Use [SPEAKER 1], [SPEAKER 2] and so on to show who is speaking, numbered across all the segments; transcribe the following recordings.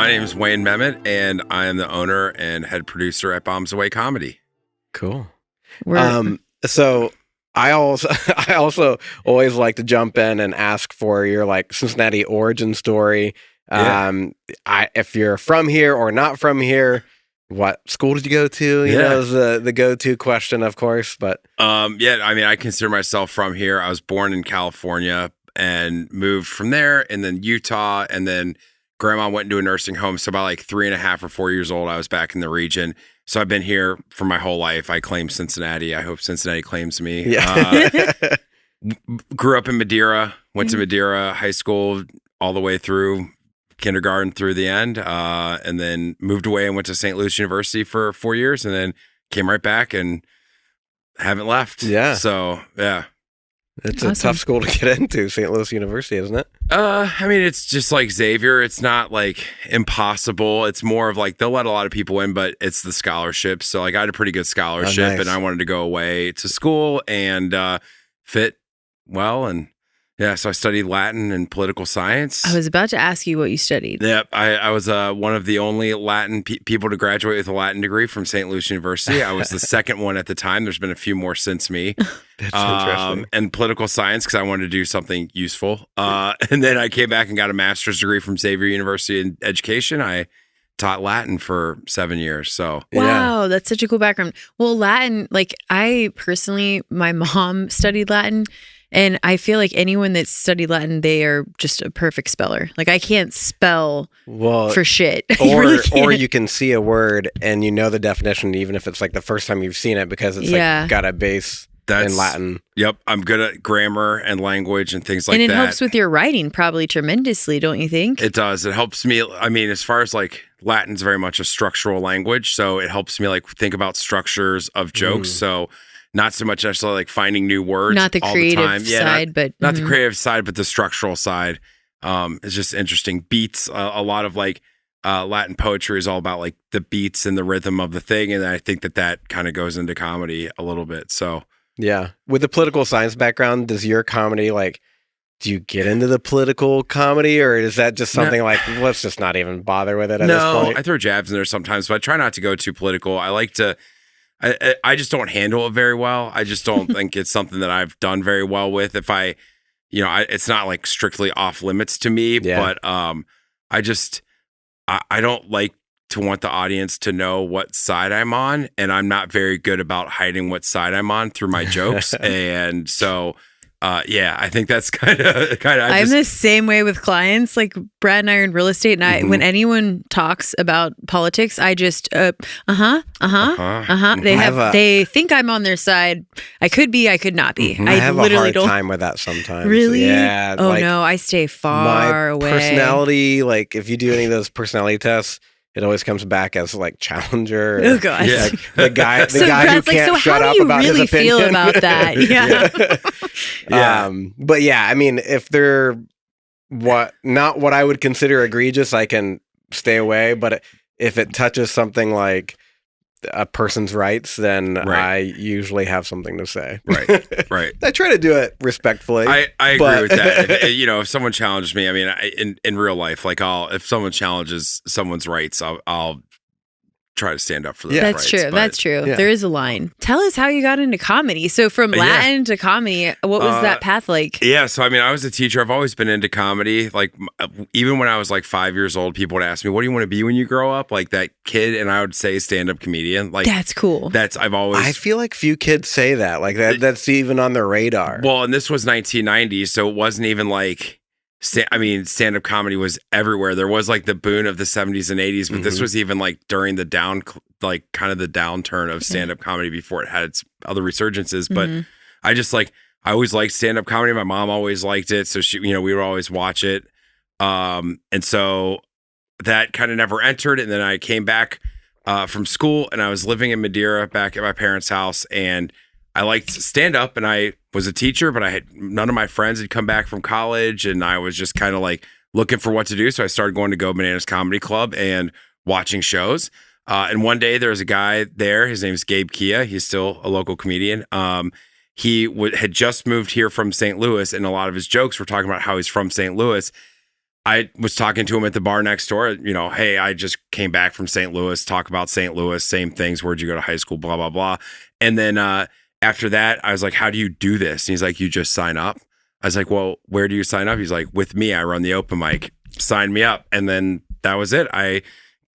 [SPEAKER 1] My name is Wayne Memmott, and I am the owner and head producer at Bombs Away Comedy.
[SPEAKER 2] Cool. So I also always like to jump in and ask for your like Cincinnati origin story. If you're from here or not from here, what school did you go to? You know, is the go-to question, of course. But
[SPEAKER 1] I mean, I consider myself from here. I was born in California and moved from there, and then Utah, and then grandma went into a nursing home. So about like 3.5 or 4 years old, I was back in the region. So I've been here for my whole life. I claim Cincinnati. I hope Cincinnati claims me.
[SPEAKER 2] yeah.
[SPEAKER 1] Grew up in Madeira, went to Madeira High School all the way through kindergarten through the end, and then moved away and went to St. Louis University for 4 years, and then came right back and haven't left.
[SPEAKER 2] Yeah.
[SPEAKER 1] So, yeah.
[SPEAKER 2] It's a tough school to get into, St. Louis University, isn't it?
[SPEAKER 1] I mean, it's just like Xavier. It's not like impossible. It's more of like they'll let a lot of people in, but it's the scholarship. So like I had a pretty good scholarship,
[SPEAKER 2] nice.
[SPEAKER 1] and I wanted to go away to school and fit well. And yeah, so I studied Latin and political science.
[SPEAKER 3] I was about to ask you what you studied.
[SPEAKER 1] Yep, I was one of the only Latin people to graduate with a Latin degree from St. Louis University. I was the second one at the time. There's been a few more since me.
[SPEAKER 2] That's interesting.
[SPEAKER 1] And political science because I wanted to do something useful. And then I came back and got a master's degree from Xavier University in education. I taught Latin for 7 years. So
[SPEAKER 3] wow, that's such a cool background. Well, Latin, like I personally, my mom studied Latin. And I feel like anyone that studied Latin, they are just a perfect speller. Like I can't spell for shit.
[SPEAKER 2] Or you can see a word and you know the definition, even if it's like the first time you've seen it, because it's like got a base in Latin.
[SPEAKER 1] Yep, I'm good at grammar and language and things like that.
[SPEAKER 3] And it helps with your writing probably tremendously, don't you think?
[SPEAKER 1] It does. It helps me. I mean, as far as like Latin's very much a structural language, so it helps me like think about structures of jokes. So. Not so much necessarily like finding new words.
[SPEAKER 3] Not the creative side, but
[SPEAKER 1] not the creative side, but the structural side. It's just interesting. Beats, a lot of like Latin poetry is all about like the beats and the rhythm of the thing, and I think that kind of goes into comedy a little bit. So
[SPEAKER 2] yeah, with the political science background, does your comedy like? Do you get into the political comedy, or is that just something like let's just not even bother with it at this point?
[SPEAKER 1] I throw jabs in there sometimes, but I try not to go too political. I like to. I just don't handle it very well. I just don't think it's something that I've done very well with. If it's not like strictly off limits to me, but I don't like to want the audience to know what side I'm on, and I'm not very good about hiding what side I'm on through my jokes. And so, I think that's kind of.
[SPEAKER 3] I'm the same way with clients. Like Brad and I are in real estate, and when anyone talks about politics, I just They think I'm on their side. I could be, I could not be.
[SPEAKER 2] I have a hard time with that sometimes.
[SPEAKER 3] Really?
[SPEAKER 2] Yeah.
[SPEAKER 3] Oh no, I stay far away.
[SPEAKER 2] Personality, like if you do any of those personality tests. It always comes back as like challenger.
[SPEAKER 3] Oh god!
[SPEAKER 2] Yeah. Like, the guy who can't shut up about his opinion.
[SPEAKER 3] So how do you really feel about that? Yeah.
[SPEAKER 2] But yeah, I mean, if they're not what I would consider egregious, I can stay away. But if it touches something like a person's rights, then I usually have something to say.
[SPEAKER 1] Right.
[SPEAKER 2] I try to do it respectfully.
[SPEAKER 1] I agree with that. If someone challenges me, I mean, in real life, like if someone challenges someone's rights, I'll try to stand up for those rights.
[SPEAKER 3] That's true.
[SPEAKER 2] Yeah.
[SPEAKER 3] There is a line. Tell us how you got into comedy. So from Latin to comedy, what was that path like?
[SPEAKER 1] Yeah, so I mean, I was a teacher. I've always been into comedy. Like even when I was like 5 years old, people would ask me, "What do you want to be when you grow up?" Like that kid, and I would say stand-up comedian. Like
[SPEAKER 3] that's cool.
[SPEAKER 1] I
[SPEAKER 2] feel like few kids say that. Like that's even on their radar.
[SPEAKER 1] Well, and this was 1990, so it wasn't even like. Stand-up comedy was everywhere. There was like the boom of the 70s and 80s, but this was even like during the downturn of stand-up comedy before it had its other resurgences. But I always liked stand-up comedy. My mom always liked it, so we would always watch it. And so that kind of never entered. And then I came back from school, and I was living in Madeira back at my parents' house, and I liked stand-up, and I was a teacher, but none of my friends had come back from college, and I was just kind of like looking for what to do. So I started going to Go Bananas Comedy Club and watching shows. And one day there was a guy there. His name is Gabe Kia. He's still a local comedian. He had just moved here from St. Louis, and a lot of his jokes were talking about how he's from St. Louis. I was talking to him at the bar next door, you know, hey, I just came back from St. Louis, talk about St. Louis, same things. Where'd you go to high school? Blah, blah, blah. And then after that, I was like, how do you do this? And he's like, you just sign up. I was like, well, where do you sign up? He's like, with me, I run the open mic. Sign me up. And then that was it. I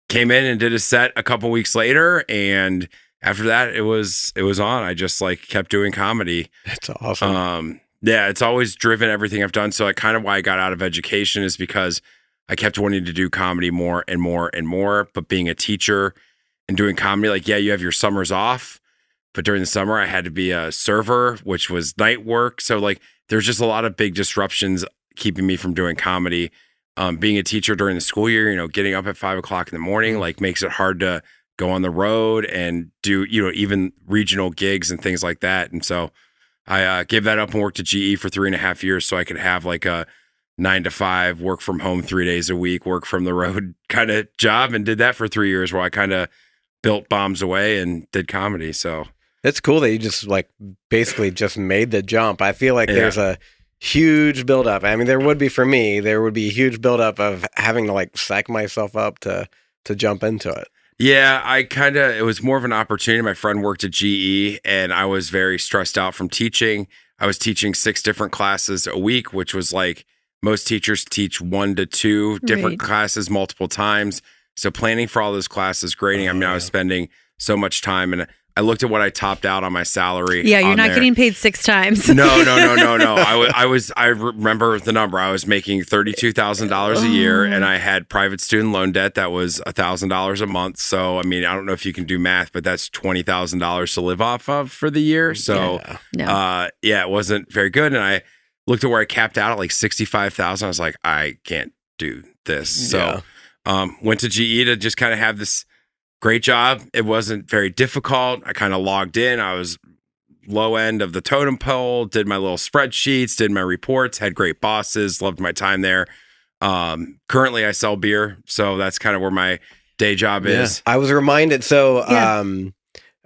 [SPEAKER 1] came in and did a set a couple weeks later. And after that, it was on. I just like kept doing comedy.
[SPEAKER 2] That's awesome.
[SPEAKER 1] Yeah, it's always driven everything I've done. So like kind of why I got out of education is because I kept wanting to do comedy more and more and more. But being a teacher and doing comedy, like, yeah, you have your summers off. But during the summer, I had to be a server, which was night work. So like there's just a lot of big disruptions keeping me from doing comedy. Being a teacher during the school year, you know, getting up at 5 o'clock in the morning, like makes it hard to go on the road and do, you know, even regional gigs and things like that. And so I gave that up and worked at GE for 3.5 years so I could have like a 9 to 5, work from home 3 days a week, work from the road kind of job, and did that for 3 years where I kind of built Bombs Away and did comedy. So
[SPEAKER 2] it's cool that you just like basically just made the jump. I feel like there's a huge buildup. I mean, there would be for me, there would be a huge buildup of having to like psych myself up to jump into it.
[SPEAKER 1] Yeah, it was more of an opportunity. My friend worked at GE and I was very stressed out from teaching. I was teaching 6 different classes a week, which was like most teachers teach 1 to 2 different classes multiple times. So planning for all those classes, grading, I was spending so much time, and I looked at what I topped out on my salary.
[SPEAKER 3] Yeah, you're not getting paid 6 times.
[SPEAKER 1] No. I remember the number. I was making $32,000 a year, and I had private student loan debt that was $1,000 a month. So, I mean, I don't know if you can do math, but that's $20,000 to live off of for the year. So, it wasn't very good. And I looked at where I capped out at like $65,000. I was like, I can't do this. So, went to GE to just kind of have this great job. It wasn't very difficult. I kind of logged in. I was low end of the totem pole, did my little spreadsheets, did my reports, had great bosses, loved my time there. Currently, I sell beer. So that's kind of where my day job is.
[SPEAKER 2] I was reminded. So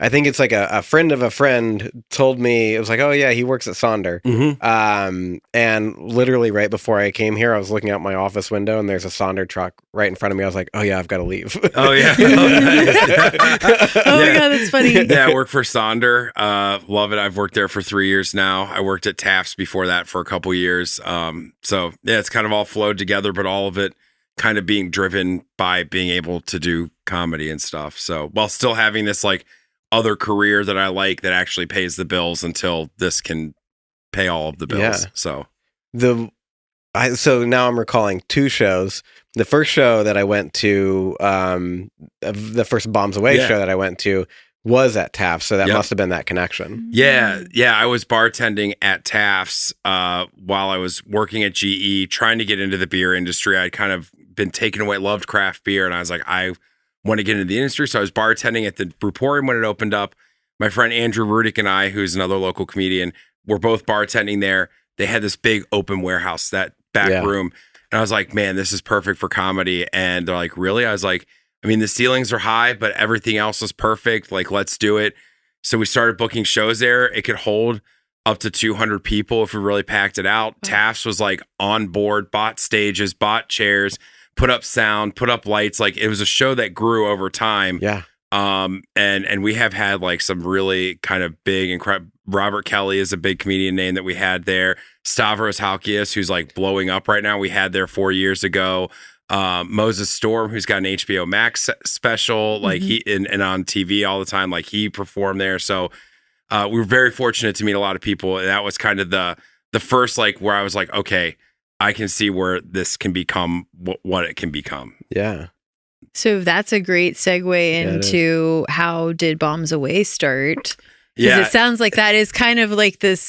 [SPEAKER 2] I think it's like a friend of a friend told me, it was like, oh yeah, he works at Sonder. And literally right before I came here, I was looking out my office window and there's a Sonder truck right in front of me. I was like, oh yeah, I've got to leave.
[SPEAKER 1] Oh yeah.
[SPEAKER 3] My God, that's funny.
[SPEAKER 1] Yeah, I work for Sonder. Love it. I've worked there for 3 years now. I worked at Taft's before that for a couple years. So yeah, it's kind of all flowed together, but all of it kind of being driven by being able to do comedy and stuff. So while still having this like other career that I like that actually pays the bills until this can pay all of the bills. So
[SPEAKER 2] now I'm recalling 2 shows. The first show that I went to, the first Bombs Away show that I went to was at Taft's. So that must have been that connection.
[SPEAKER 1] Yeah. I was bartending at Taft's while I was working at GE, trying to get into the beer industry. I'd kind of been taken away, loved craft beer. And I was like, I want to get into the industry. So I was bartending at the Brewporium when it opened up. My friend Andrew Rudick and I, who's another local comedian, were both bartending there. They had this big open warehouse, that back room. And I was like, man, this is perfect for comedy. And they're like, really? I was like, I mean, the ceilings are high, but everything else is perfect. Like, let's do it. So we started booking shows there. It could hold up to 200 people if we really packed it out. Taft's was like on board, bought stages, bought chairs, put up sound, put up lights. Like, it was a show that grew over time.
[SPEAKER 2] Yeah.
[SPEAKER 1] And we have had like some really kind of big, incredible. Robert Kelly is a big comedian name that we had there. Stavros Halkias, who's like blowing up right now. We had there 4 years ago. Moses Storm, who's got an HBO Max special, like he and on TV all the time. Like, he performed there. So we were very fortunate to meet a lot of people. And that was kind of the first, like, where I was like, okay, I can see where this can become what it can become.
[SPEAKER 2] Yeah.
[SPEAKER 3] So that's a great segue into how did Bombs Away start? Because it sounds like that is kind of like this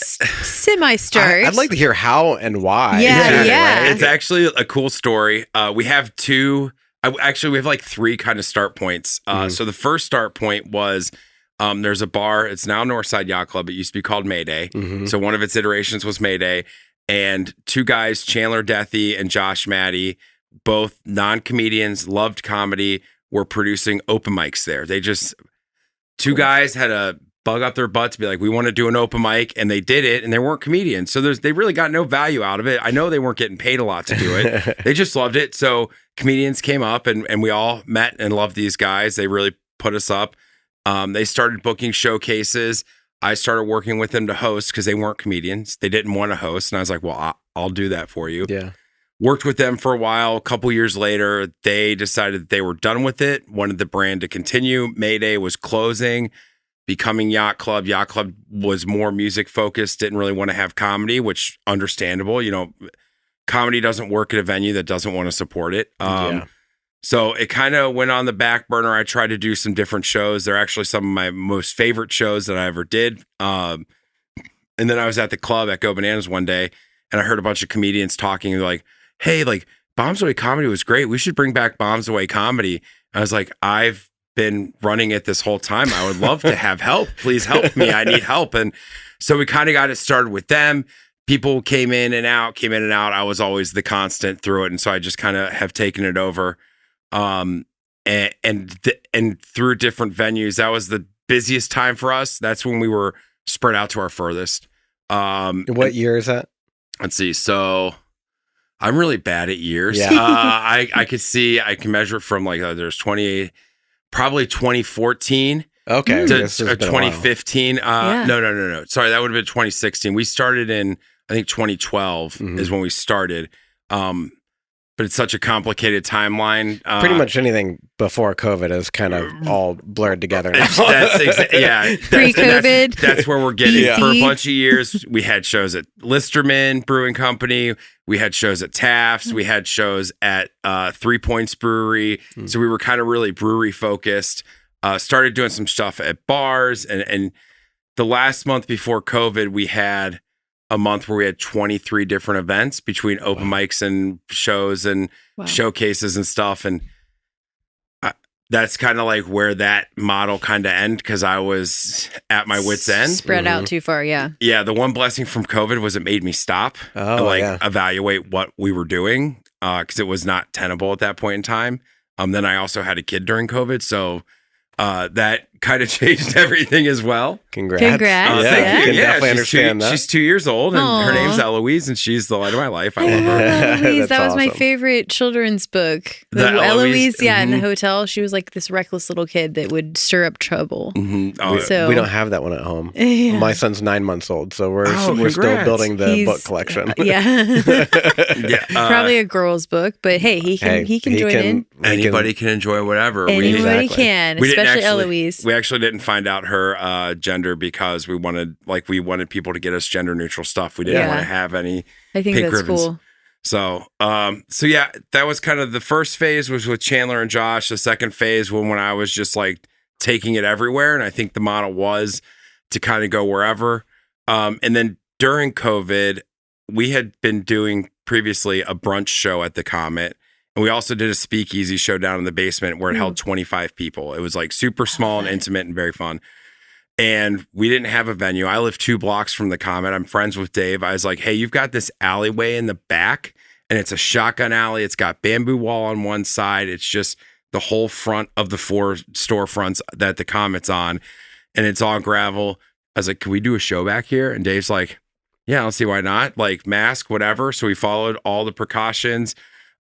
[SPEAKER 3] semi-start.
[SPEAKER 2] I'd like to hear how and why.
[SPEAKER 3] Yeah.
[SPEAKER 1] It's actually a cool story. We have 2. Actually, we have like 3 kind of start points. So the first start point was there's a bar. It's now Northside Yacht Club. It used to be called Mayday. So one of its iterations was Mayday. And 2 guys, Chandler Deathy and Josh Maddie, both non-comedians, loved comedy, were producing open mics there. They just, 2 guys had a bug up their butt to be like, we want to do an open mic, and they did it, and they weren't comedians. So they really got no value out of it. I know they weren't getting paid a lot to do it. They just loved it. So comedians came up, and we all met and loved these guys. They really put us up. They started booking showcases. I started working with them to host because they weren't comedians. They didn't want to host. And I was like, well, I'll do that for you.
[SPEAKER 2] Yeah.
[SPEAKER 1] Worked with them for a while. A couple years later, they decided that they were done with it, wanted the brand to continue. Mayday was closing, becoming Yacht Club. Yacht Club was more music focused, didn't really want to have comedy, which understandable. You know, comedy doesn't work at a venue that doesn't want to support it. So it kind of went on the back burner. I tried to do some different shows. They're actually some of my most favorite shows that I ever did. And then I was at the club at Go Bananas one day, and I heard a bunch of comedians talking like, hey, like Bombs Away Comedy was great. We should bring back Bombs Away Comedy. I was like, I've been running it this whole time. I would love to have help. Please help me. I need help. And so we kind of got it started with them. People came in and out. I was always the constant through it. And so I just kind of have taken it over. And through different venues, that was the busiest time for us. That's when we were spread out to our furthest.
[SPEAKER 2] What year is that?
[SPEAKER 1] Let's see. So I'm really bad at years.
[SPEAKER 2] Yeah.
[SPEAKER 1] I can measure it from like, there's 28, probably 2014.
[SPEAKER 2] Okay.
[SPEAKER 1] To 2015.
[SPEAKER 3] Yeah.
[SPEAKER 1] No. Sorry. That would have been 2016. We started in, I think 2012 is when we started. But it's such a complicated timeline.
[SPEAKER 2] Pretty much anything before COVID is kind of all blurred together now.
[SPEAKER 3] Pre-COVID.
[SPEAKER 1] That's where we're getting.
[SPEAKER 3] BC.
[SPEAKER 1] For a bunch of years, we had shows at Listerman Brewing Company. We had shows at Taft's. We had shows at 3 Points Brewery. So we were kind of really brewery focused. Started doing some stuff at bars. And the last month before COVID, we had a month where we had 23 different events between open mics and shows and showcases and stuff. And that's kind of like where that model kind of ended because I was at my wit's end.
[SPEAKER 3] Spread out too far, yeah.
[SPEAKER 1] Yeah, the one blessing from COVID was it made me stop and evaluate what we were doing because it was not tenable at that point in time. Then I also had a kid during COVID, so that kind of changed everything as well.
[SPEAKER 2] Congrats.
[SPEAKER 1] Thank you.
[SPEAKER 2] Definitely understand that.
[SPEAKER 1] She's 2 years old, and her name's Eloise, and she's the light of my life. I love her.
[SPEAKER 3] Eloise, that was my favorite children's book. The Eloise, in the hotel. She was like this reckless little kid that would stir up trouble. So
[SPEAKER 2] we don't have that one at home.
[SPEAKER 3] Yeah.
[SPEAKER 2] My son's 9 months old, so we're still building the book collection.
[SPEAKER 3] Probably a girl's book, but hey, he can join in.
[SPEAKER 1] Anybody can enjoy whatever.
[SPEAKER 3] Anybody can, especially Eloise.
[SPEAKER 1] We actually didn't find out her gender because we wanted people to get us gender neutral stuff. We didn't want to have any pink ribbons. Cool. So yeah, that was kind of the first phase was with Chandler and Josh. The second phase when I was just like taking it everywhere. And I think the model was to kind of go wherever. And then during COVID, we had been doing previously a brunch show at the Comet. And we also did a speakeasy show down in the basement where it held 25 people. It was like super small and intimate and very fun. And we didn't have a venue. I live 2 blocks from the Comet. I'm friends with Dave. I was like, hey, you've got this alleyway in the back and it's a shotgun alley. It's got bamboo wall on one side. It's just the whole front of the 4 storefronts that the Comet's on. And it's all gravel. I was like, can we do a show back here? And Dave's like, yeah, I don't see why not. Like mask, whatever. So we followed all the precautions.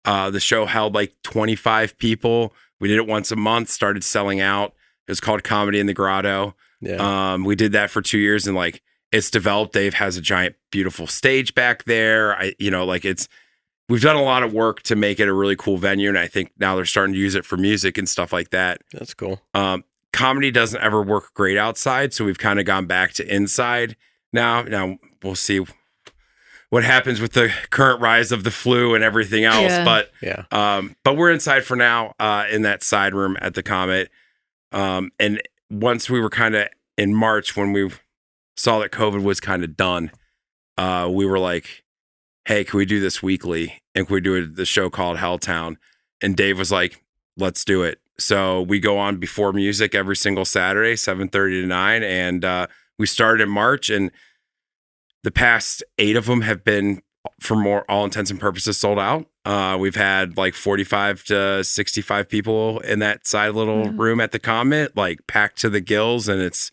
[SPEAKER 1] The show held like 25 people. We did it once a month, started selling out. It was called Comedy in the Grotto. Yeah. We did that for 2 years and like it's developed. Dave has a giant, beautiful stage back there. We've done a lot of work to make it a really cool venue. And I think now they're starting to use it for music and stuff like that.
[SPEAKER 2] That's cool.
[SPEAKER 1] Comedy doesn't ever work great outside. So we've kind of gone back to inside now. Now we'll see what happens with the current rise of the flu and everything else. But we're inside for now in that side room at the Comet. And once we were kind of in March when we saw that COVID was kind of done, we were like, hey, can we do this weekly? And can we do the show called Helltown? And Dave was like, let's do it. So we go on before music every single Saturday, 7:30 to 9. And we started in March and the past 8 of them have been, for all intents and purposes, sold out. We've had like 45 to 65 people in that side little room at the Comet, like packed to the gills, and it's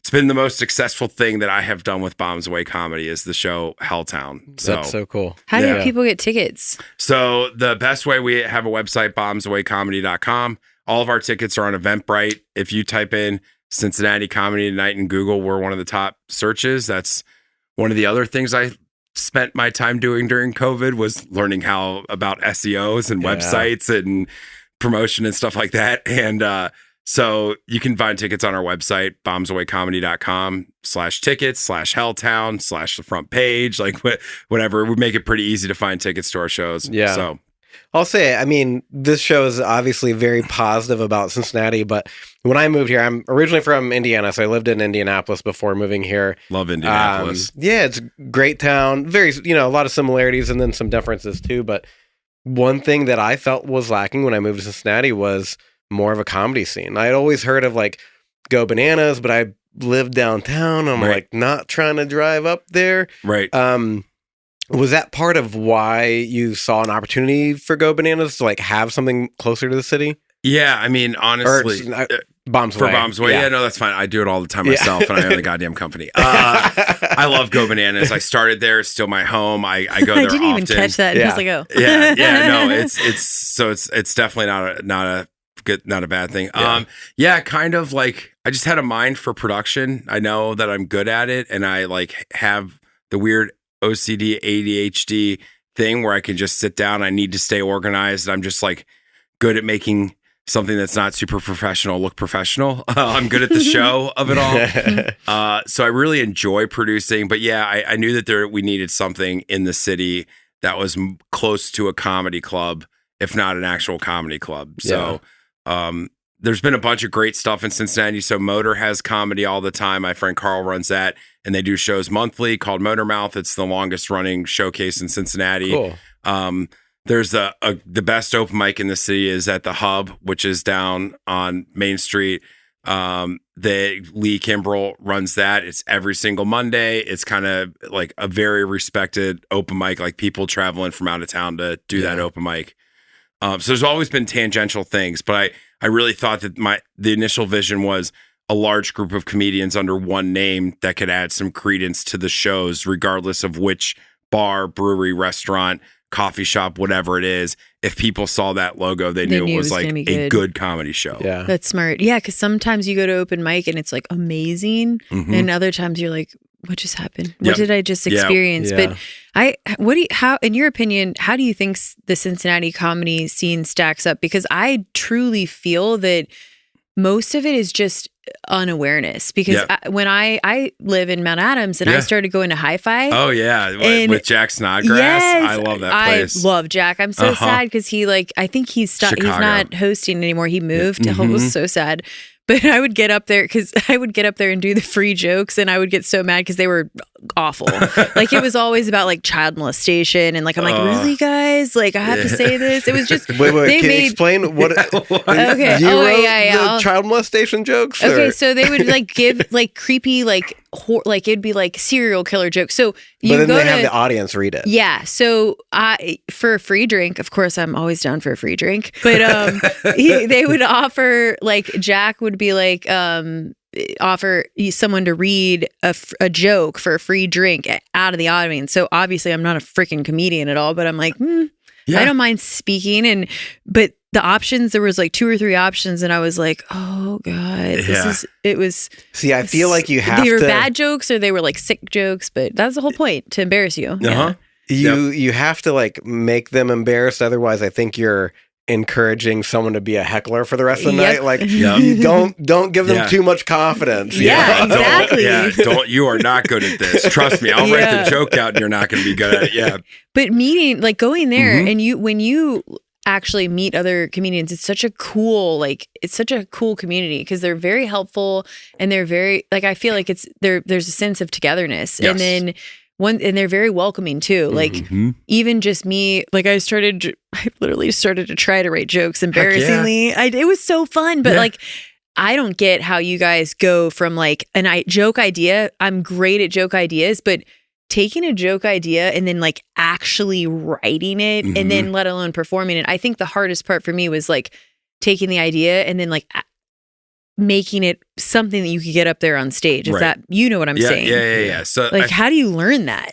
[SPEAKER 1] it's been the most successful thing that I have done with Bombs Away Comedy is the show Helltown. So
[SPEAKER 2] that's so cool.
[SPEAKER 3] How do people get tickets?
[SPEAKER 1] So the best way, we have a website, bombsawaycomedy.com. All of our tickets are on Eventbrite. If you type in Cincinnati Comedy Night in Google, we're one of the top searches. That's one of the other things I spent my time doing during COVID was learning how about SEOs and websites and promotion and stuff like that. And so you can find tickets on our website, bombsawaycomedy.com/tickets/Helltown/the front page, like whatever. We make it pretty easy to find tickets to our shows.
[SPEAKER 2] Yeah.
[SPEAKER 1] So
[SPEAKER 2] I'll say, I mean, this show is obviously very positive about Cincinnati, but when I moved here, I'm originally from Indiana, so I lived in Indianapolis before moving here.
[SPEAKER 1] Love Indianapolis.
[SPEAKER 2] Yeah, it's a great town. Very, a lot of similarities and then some differences too. But one thing that I felt was lacking when I moved to Cincinnati was more of a comedy scene. I had always heard of like Go Bananas, but I lived downtown. I'm like not trying to drive up there.
[SPEAKER 1] Right.
[SPEAKER 2] Was that part of why you saw an opportunity for Go Bananas to like have something closer to the city?
[SPEAKER 1] Yeah, I mean, honestly,
[SPEAKER 2] Bombs Away.
[SPEAKER 1] For Bombs Away, yeah, no, that's fine. I do it all the time myself, and I own the goddamn company. I love Go Bananas. I started there; it's still my home. I go there often.
[SPEAKER 3] I didn't even catch that. I was like, oh,
[SPEAKER 1] no, it's definitely not a bad thing. Kind of like I just had a mind for production. I know that I'm good at it, and I like have the weird OCD, ADHD thing where I can just sit down. I need to stay organized. I'm just like good at making something that's not super professional look professional. I'm good at the show of it all. So I really enjoy producing. But yeah, I knew that we needed something in the city that was close to a comedy club, if not an actual comedy club. So there's been a bunch of great stuff in Cincinnati. So Motor has comedy all the time. My friend Carl runs that, and they do shows monthly called Motor Mouth. It's the longest running showcase in Cincinnati.
[SPEAKER 2] Cool.
[SPEAKER 1] There's the best open mic in the city is at the Hub, which is down on Main Street. Lee Kimbrell runs that. It's every single Monday. It's kind of like a very respected open mic, like people traveling from out of town to do that open mic. So there's always been tangential things, but I really thought that the initial vision was a large group of comedians under one name that could add some credence to the shows, regardless of which bar, brewery, restaurant, coffee shop, whatever it is. If people saw that logo, they knew it was like a good comedy show.
[SPEAKER 2] Yeah,
[SPEAKER 3] that's smart. Yeah, because sometimes you go to open mic and it's like amazing, and other times you're like, what just happened? What did I just experience?
[SPEAKER 2] Yeah.
[SPEAKER 3] But how, in your opinion, how do you think the Cincinnati comedy scene stacks up? Because I truly feel that most of it is just unawareness. Because when I live in Mount Adams and I started going to Hi-Fi.
[SPEAKER 1] Oh yeah, with Jack Snodgrass.
[SPEAKER 3] Yes,
[SPEAKER 1] I love that place.
[SPEAKER 3] I love Jack. I'm so sad because I think he's not hosting anymore. He moved. I was so sad. But I would get up there and do the free jokes, and I would get so mad because they were awful. Like it was always about like child molestation, and like I'm like, really, guys? Like I have to say this. It was just
[SPEAKER 2] wait. Can you explain what?
[SPEAKER 3] Okay.
[SPEAKER 2] You wrote the child molestation jokes.
[SPEAKER 3] Okay, so they would like give like creepy like it'd be like serial killer jokes. So
[SPEAKER 2] but then they have the audience read it.
[SPEAKER 3] Yeah. So for a free drink, of course, I'm always down for a free drink. But they would offer like Jack would be like offer someone to read a joke for a free drink out of the audience. So obviously, I'm not a freaking comedian at all, but I'm like, I don't mind speaking. But the options, there was like 2 or 3 options, and I was like, oh God, it was.
[SPEAKER 2] See, I feel like you have
[SPEAKER 3] they were bad jokes or they were like sick jokes, but that's the whole point, to embarrass you.
[SPEAKER 2] You have to like make them embarrassed. Otherwise, I think you're encouraging someone to be a heckler for the rest of the night. Like you don't give them too much confidence.
[SPEAKER 3] Yeah, exactly.
[SPEAKER 1] You are not good at this. Trust me. I'll write the joke out and you're not going to be good at it. Yeah.
[SPEAKER 3] But going there and when you actually meet other comedians, it's such a cool community because they're very helpful and they're very I feel like there's a sense of togetherness. Yes. And then and they're very welcoming too. Like even just me, like I literally started to try to write jokes embarrassingly. It was so fun, but I don't get how you guys go from like joke idea. I'm great at joke ideas, but taking a joke idea and then like actually writing it and then let alone performing it. I think the hardest part for me was like taking the idea and then like making it something that you could get up there on stage. Is
[SPEAKER 1] Right.
[SPEAKER 3] that, you know what I'm saying?
[SPEAKER 1] Yeah. So
[SPEAKER 3] Like, how do you learn that?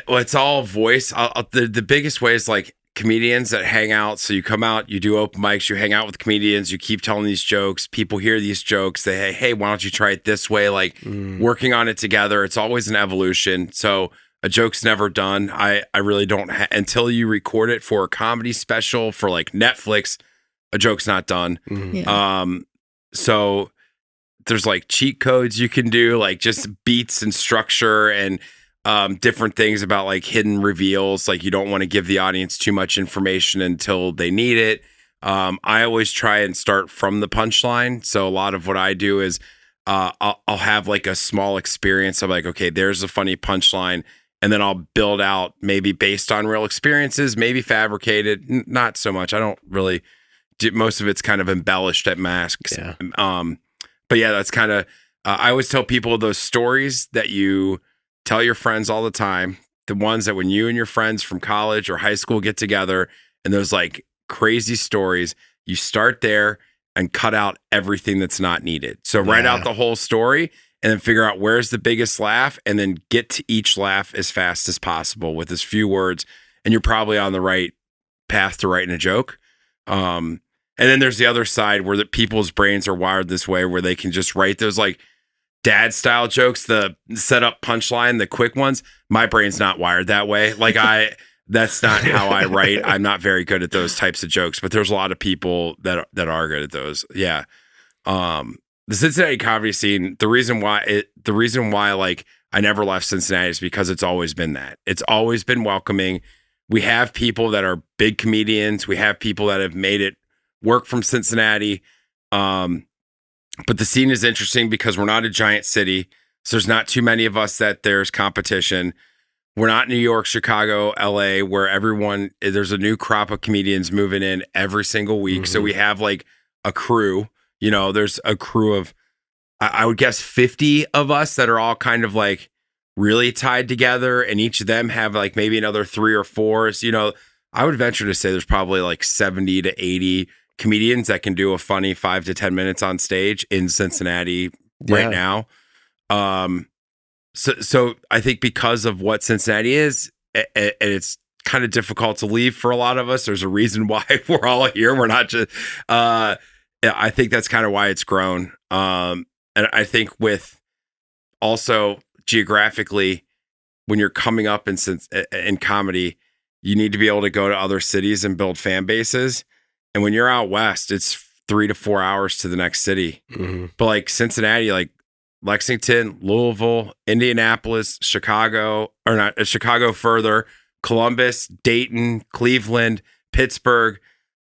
[SPEAKER 1] well, it's all voice. The biggest way is like comedians that hang out. So you come out, you do open mics, you hang out with comedians, you keep telling these jokes. People hear these jokes. They say, hey, why don't you try it this way? Like working on it together. It's always an evolution. So a joke's never done. I really don't until you record it for a comedy special for like Netflix. A joke's not done.
[SPEAKER 3] Yeah.
[SPEAKER 1] So there's like cheat codes you can do, like just beats and structure and different things about like hidden reveals. Like you don't want to give the audience too much information until they need it. I always try and start from the punchline. So a lot of what I do is I'll have like a small experience of like, okay, there's a funny punchline. And then I'll build out maybe based on real experiences, maybe fabricated, not so much. I don't really do, most of it's kind of embellished at masks.
[SPEAKER 2] Yeah.
[SPEAKER 1] But yeah, that's kind of, I always tell people those stories that you tell your friends all the time, the ones that when you and your friends from college or high school get together and those like crazy stories, you start there and cut out everything that's not needed. So write out the whole story and then figure out where's the biggest laugh and then get to each laugh as fast as possible with as few words. And you're probably on the right path to writing a joke. And then there's the other side where the people's brains are wired this way, where they can just write those like dad style jokes, the set up punchline, the quick ones. My brain's not wired that way. Like that's not how I write. I'm not very good at those types of jokes, but there's a lot of people that are good at those. Yeah. The Cincinnati comedy scene, the reason why like I never left Cincinnati is because it's always been that. It's always been welcoming. We have people that are big comedians. We have people that have made it work from Cincinnati. But the scene is interesting because we're not a giant city. So there's not too many of us that there's competition. We're not New York, Chicago, LA, where there's a new crop of comedians moving in every single week. So we have like a crew, there's a crew of, I would guess 50 of us that are all kind of like really tied together. And each of them have like maybe another 3 or 4. I would venture to say there's probably like 70 to 80 comedians that can do a funny 5 to 10 minutes on stage in Cincinnati right now. So I think because of what Cincinnati is, and it's kind of difficult to leave for a lot of us. There's a reason why we're all here. We're not just, I think that's kind of why it's grown. And I think with also geographically, when you're coming up in comedy, you need to be able to go to other cities and build fan bases. And when you're out west, it's 3 to 4 hours to the next city. But like Cincinnati, like Lexington, Louisville, Indianapolis, Chicago further, Columbus, Dayton, Cleveland, Pittsburgh,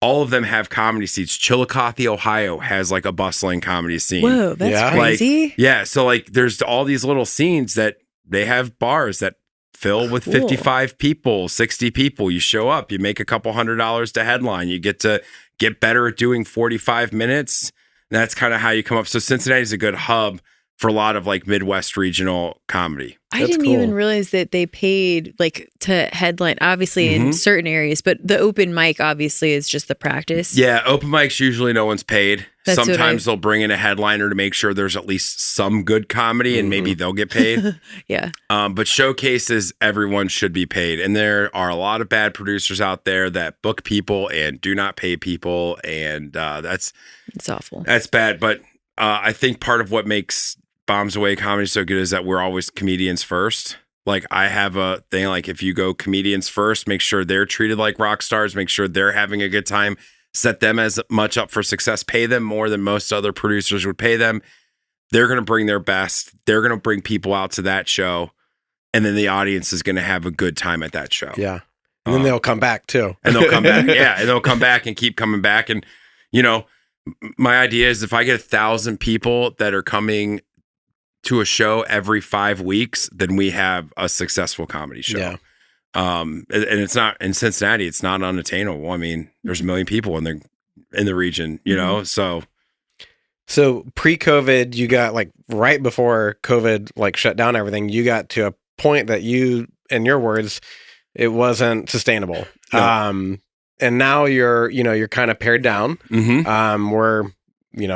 [SPEAKER 1] all of them have comedy scenes. Chillicothe, Ohio has like a bustling comedy scene.
[SPEAKER 3] Whoa, that's crazy.
[SPEAKER 1] Like, so like there's all these little scenes that they have bars that fill with 55 people, 60 people. You show up, you make a couple $100 to headline. You get to get better at doing 45 minutes. And that's kind of how you come up. So Cincinnati is a good hub for a lot of like Midwest regional comedy.
[SPEAKER 3] I didn't even realize that they paid like to headline, obviously in certain areas, but the open mic obviously is just the practice.
[SPEAKER 1] Yeah, open mics usually no one's paid. Sometimes they'll bring in a headliner to make sure there's at least some good comedy and maybe they'll get paid.
[SPEAKER 3] Yeah.
[SPEAKER 1] But showcases, everyone should be paid. And there are a lot of bad producers out there that book people and do not pay people. And it's
[SPEAKER 3] awful.
[SPEAKER 1] That's bad. But I think part of what makes Bombs Away comedy so good is that we're always comedians first. Like I have a thing, like if you go comedians first, make sure they're treated like rock stars, make sure they're having a good time, set them as much up for success, pay them more than most other producers would pay them. They're going to bring their best. They're going to bring people out to that show. And then the audience is going to have a good time at that show.
[SPEAKER 2] Yeah. And then they'll come back too.
[SPEAKER 1] And they'll come back. Yeah. And they'll come back and keep coming back. And, my idea is if I get 1,000 people that are coming to a show every 5 weeks, then we have a successful comedy show.
[SPEAKER 2] Yeah.
[SPEAKER 1] And it's not in Cincinnati, it's not unattainable. I mean, there's 1 million people in the region, so
[SPEAKER 2] pre-COVID, you got like right before COVID like shut down everything, you got to a point that you, in your words, it wasn't sustainable.
[SPEAKER 1] No.
[SPEAKER 2] And now you're kind of pared down. We're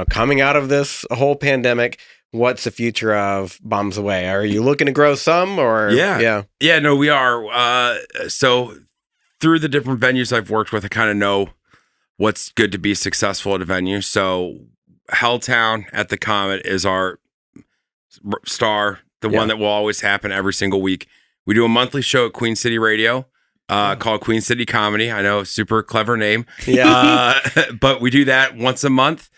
[SPEAKER 2] coming out of this whole pandemic, what's the future of Bombs Away? Are you looking to grow some or?
[SPEAKER 1] Yeah, no, we are. So through the different venues I've worked with, I kind of know what's good to be successful at a venue. So Helltown at the Comet is our star, the one that will always happen every single week. We do a monthly show at Queen City Radio called Queen City Comedy. I know, super clever name.
[SPEAKER 2] Yeah.
[SPEAKER 1] But we do that once a month.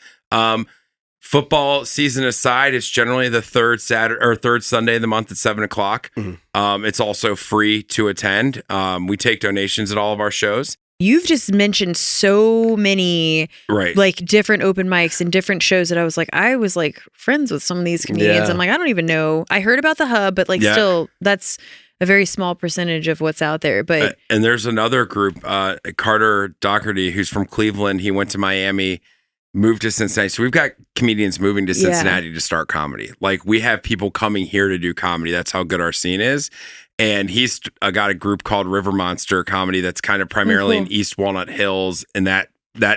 [SPEAKER 1] Football season aside, it's generally the third Sunday of the month at 7:00.
[SPEAKER 2] Mm-hmm.
[SPEAKER 1] It's also free to attend. We take donations at all of our shows.
[SPEAKER 3] You've just mentioned so many like different open mics and different shows that I was like friends with some of these comedians. I'm like, I don't even know. I heard about the Hub, but still, that's a very small percentage of what's out there. But
[SPEAKER 1] and there's another group, Carter Doherty, who's from Cleveland. He went to Miami, moved to Cincinnati. So we've got comedians moving to Cincinnati to start comedy. Like, we have people coming here to do comedy. That's how good our scene is. And he's got a group called River Monster Comedy that's kind of primarily in East Walnut Hills in that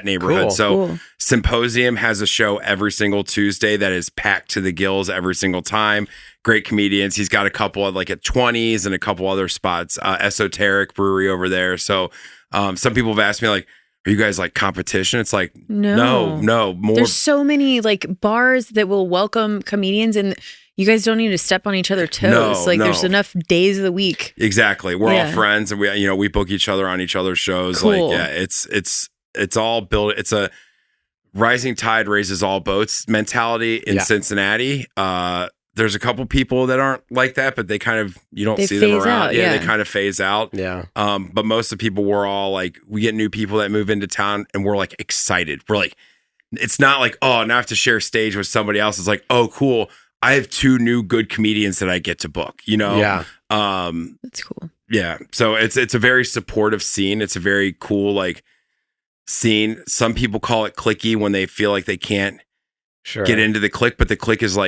[SPEAKER 1] neighborhood.
[SPEAKER 2] Cool.
[SPEAKER 1] So Symposium has a show every single Tuesday that is packed to the gills every single time. Great comedians. He's got a couple of at 20s and a couple other spots. Esoteric Brewery over there. So some people have asked me are you guys like competition? It's like, no, more.
[SPEAKER 3] There's so many bars that will welcome comedians, and you guys don't need to step on each other's toes. There's enough days of the week.
[SPEAKER 1] Exactly. We're all friends, and we book each other on each other's shows.
[SPEAKER 3] Cool.
[SPEAKER 1] It's all built. It's a rising tide raises all boats mentality in Cincinnati. There's a couple people that aren't like that, but they kind of, you don't see them around. They kind of phase out.
[SPEAKER 2] Yeah.
[SPEAKER 1] But most of the people, we're all we get new people that move into town, and we're excited. We're it's not oh, now I have to share stage with somebody else. It's oh, cool. I have 2 new good comedians that I get to book, Yeah.
[SPEAKER 3] That's cool.
[SPEAKER 1] Yeah. So it's a very supportive scene. It's a very cool, scene. Some people call it cliquey when they feel like they can't get into the clique, but the clique is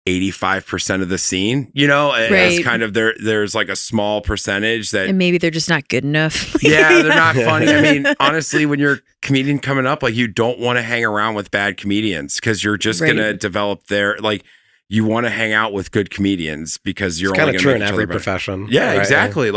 [SPEAKER 1] 85% of the scene, It's kind of there's a small percentage that,
[SPEAKER 3] and maybe they're just not good enough.
[SPEAKER 1] They're not funny. I mean, honestly, when you're a comedian coming up, you don't want to hang around with bad comedians because you're just going to develop their you want to hang out with good comedians because you're
[SPEAKER 2] kind
[SPEAKER 1] of
[SPEAKER 2] true in every profession.
[SPEAKER 1] Yeah, right? Exactly.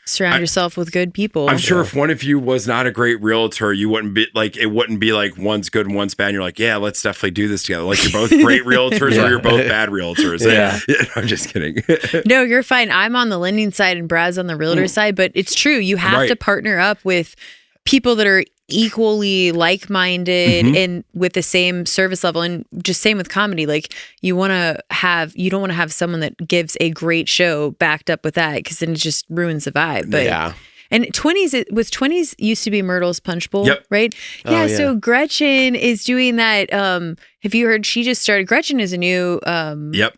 [SPEAKER 3] Surround yourself with good people.
[SPEAKER 1] I'm sure if one of you was not a great realtor, you wouldn't be it wouldn't be one's good and one's bad. And you're yeah, let's definitely do this together. You're both great realtors or you're both bad realtors. Yeah. I'm just kidding.
[SPEAKER 3] No, you're fine. I'm on the lending side and Brad's on the realtor side, but it's true. You have to partner up with people that are equally like-minded and with the same service level, and just same with comedy. You don't want to have someone that gives a great show backed up with that, because then it just ruins the vibe. But and 20s used to be Myrtle's Punch Bowl, right? Yeah, so Gretchen is doing that. Have you heard? She just started. Gretchen is a new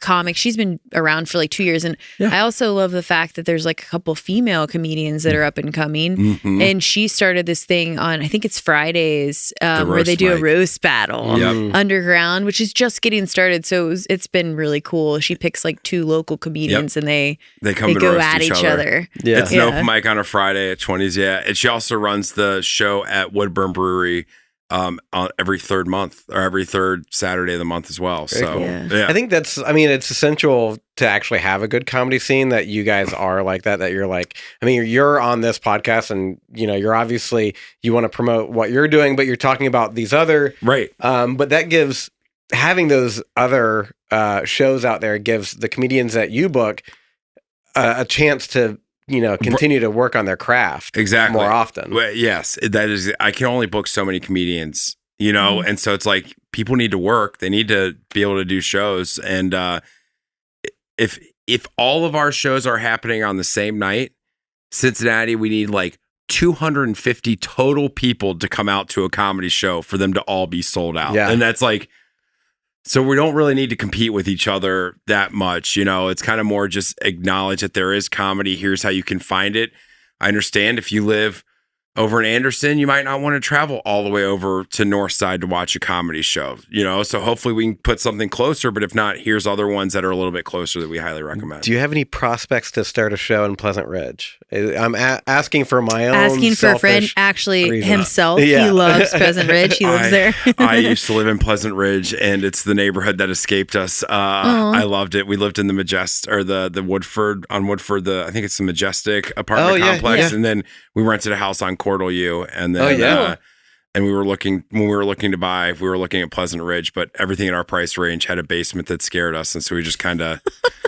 [SPEAKER 3] comic. She's been around for 2 years, and I also love the fact that there's a couple female comedians that are up and coming. And she started this thing on, I think it's Fridays, where they do a roast battle underground, which is just getting started. So it's been really cool. She picks 2 local comedians, and they go at each other.
[SPEAKER 1] Yeah. It's an open mic on a Friday at 20s. Yeah, and she also runs the show at Woodburn Brewery on every third month or every third Saturday of the month as well.
[SPEAKER 2] Very cool. I think it's essential to actually have a good comedy scene, that you guys are like that you're you're on this podcast, and you're obviously, you want to promote what you're doing, but you're talking about these other but that gives, having those other shows out there gives the comedians that you book a chance to continue to work on their craft more often.
[SPEAKER 1] Well, yes, that is. I can only book so many comedians, and so it's people need to work. They need to be able to do shows, and if all of our shows are happening on the same night, Cincinnati, we need 250 total people to come out to a comedy show for them to all be sold out, and that's so we don't really need to compete with each other that much. It's kind of more just acknowledge that there is comedy. Here's how you can find it. I understand if you live over in Anderson, you might not want to travel all the way over to Northside to watch a comedy show, so hopefully we can put something closer, but if not, here's other ones that are a little bit closer that we highly recommend.
[SPEAKER 2] Do you have any prospects to start a show in Pleasant Ridge? I'm asking for my own
[SPEAKER 3] asking for a friend, actually
[SPEAKER 2] reason.
[SPEAKER 3] himself. Yeah. He loves Pleasant Ridge. He lives there.
[SPEAKER 1] I used to live in Pleasant Ridge, and it's the neighborhood that escaped us. I loved it. We lived in the Majestic, or the Woodford, on Woodford, I think it's the Majestic apartment complex, and then we rented a house on Cordell U, and then and we were looking to buy, we were looking at Pleasant Ridge, but everything in our price range had a basement that scared us, and so we just kind of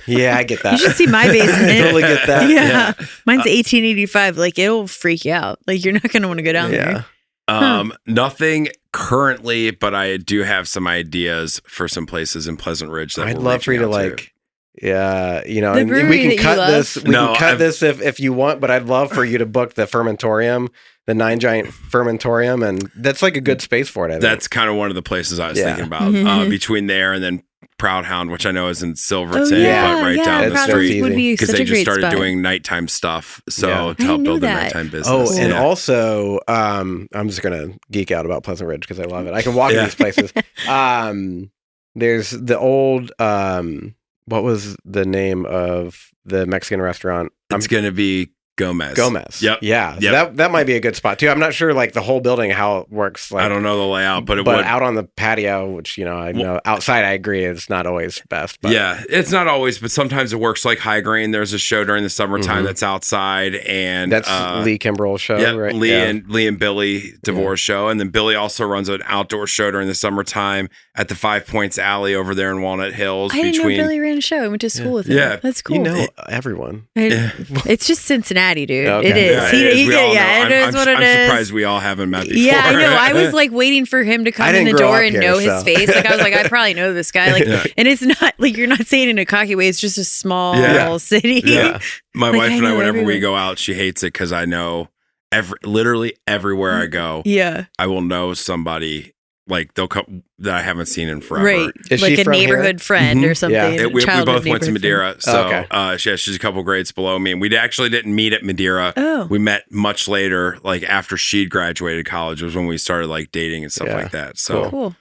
[SPEAKER 2] I get that.
[SPEAKER 3] You should see my basement.
[SPEAKER 2] I totally get that.
[SPEAKER 3] Yeah. Mine's 1885. Like, it'll freak you out. Like, you're not going to want to go down there.
[SPEAKER 1] Nothing currently, but I do have some ideas for some places in Pleasant Ridge that
[SPEAKER 2] I'd love for you to and
[SPEAKER 3] brewery
[SPEAKER 2] we can
[SPEAKER 3] that
[SPEAKER 2] cut
[SPEAKER 3] you
[SPEAKER 2] this.
[SPEAKER 3] love?
[SPEAKER 2] We can cut this if you want, but I'd love for you to book the fermentorium, the 9 Giant fermentorium, and that's like a good space for it. I think
[SPEAKER 1] that's kind of one of the places I was thinking about, between there and then Proud Hound, which I know is in Silverton, but down the street,
[SPEAKER 3] because
[SPEAKER 1] they just started
[SPEAKER 3] spot.
[SPEAKER 1] doing nighttime stuff, to help build their nighttime business.
[SPEAKER 2] And also, I'm just gonna geek out about Pleasant Ridge because I love it. I can walk to these places. There's the old, what was the name of the Mexican restaurant?
[SPEAKER 1] It's gonna be Gomez.
[SPEAKER 2] Yep. Yeah. So that might be a good spot too. I'm not sure like the whole building, how it works. Like,
[SPEAKER 1] I don't know the layout, but
[SPEAKER 2] out on the patio, which, I know outside, I agree, it's not always best. But.
[SPEAKER 1] Yeah, it's not always, but sometimes it works. Like High Grain, there's a show during the summertime that's outside, and
[SPEAKER 2] that's Lee Kimbrell's show, right?
[SPEAKER 1] Lee and Billy DeVore's show, and then Billy also runs an outdoor show during the summertime at the 5 Points Alley over there in Walnut Hills.
[SPEAKER 3] I didn't know Billy ran a show. I went to school with him. Yeah, that's cool.
[SPEAKER 2] Everyone.
[SPEAKER 3] It's just Cincinnati, dude.
[SPEAKER 2] Okay.
[SPEAKER 3] It is. It is what it is.
[SPEAKER 1] I'm surprised we all haven't met before.
[SPEAKER 3] Yeah, I know. I was like waiting for him to come in the door and know his face. Like, I was like, I probably know this guy. Like, and it's not like, you're not saying it in a cocky way. It's just a small city.
[SPEAKER 1] Yeah. My wife and I, whenever we go out, she hates it because I know literally everywhere I go. Yeah, I will know somebody. Like, they'll come that I haven't seen in forever.
[SPEAKER 3] Right. Is like a neighborhood friend or something.
[SPEAKER 1] Yeah. We both went to Madeira. So she's a couple grades below me. And we actually didn't meet at Madeira. Oh. We met much later, like after she'd graduated college was when we started like dating and stuff like that. So
[SPEAKER 3] cool.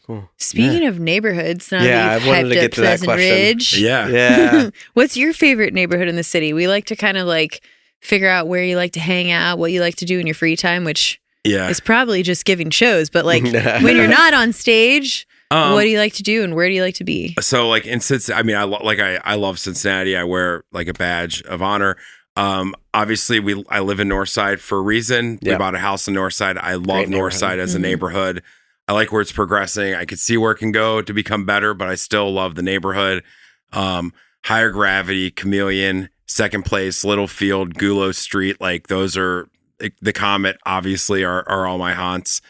[SPEAKER 3] Cool. Speaking of neighborhoods, now that you've hyped up Pleasant Ridge.
[SPEAKER 2] Yeah.
[SPEAKER 3] What's your favorite neighborhood in the city? We like to kind of like figure out where you like to hang out, what you like to do in your free time, which it's probably just giving shows, but like when you're not on stage, what do you like to do and where do you like to be?
[SPEAKER 1] So like in Cincinnati, I mean, I love Cincinnati. I wear like a badge of honor. Obviously I live in Northside for a reason. We bought a house in Northside. I love Northside as a neighborhood. I like where it's progressing. I could see where it can go to become better, but I still love the neighborhood. Higher Gravity, Chameleon, Second Place, Littlefield, Gulo Street, like those are the Comet, obviously, are all my haunts.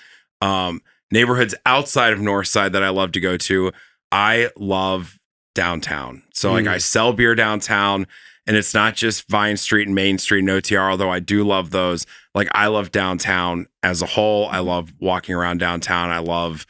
[SPEAKER 1] Neighborhoods outside of Northside that I love to go to. I love downtown. So like I sell beer downtown, and it's not just Vine Street and Main Street and OTR, although I do love those. Like, I love downtown as a whole. I love walking around downtown. I love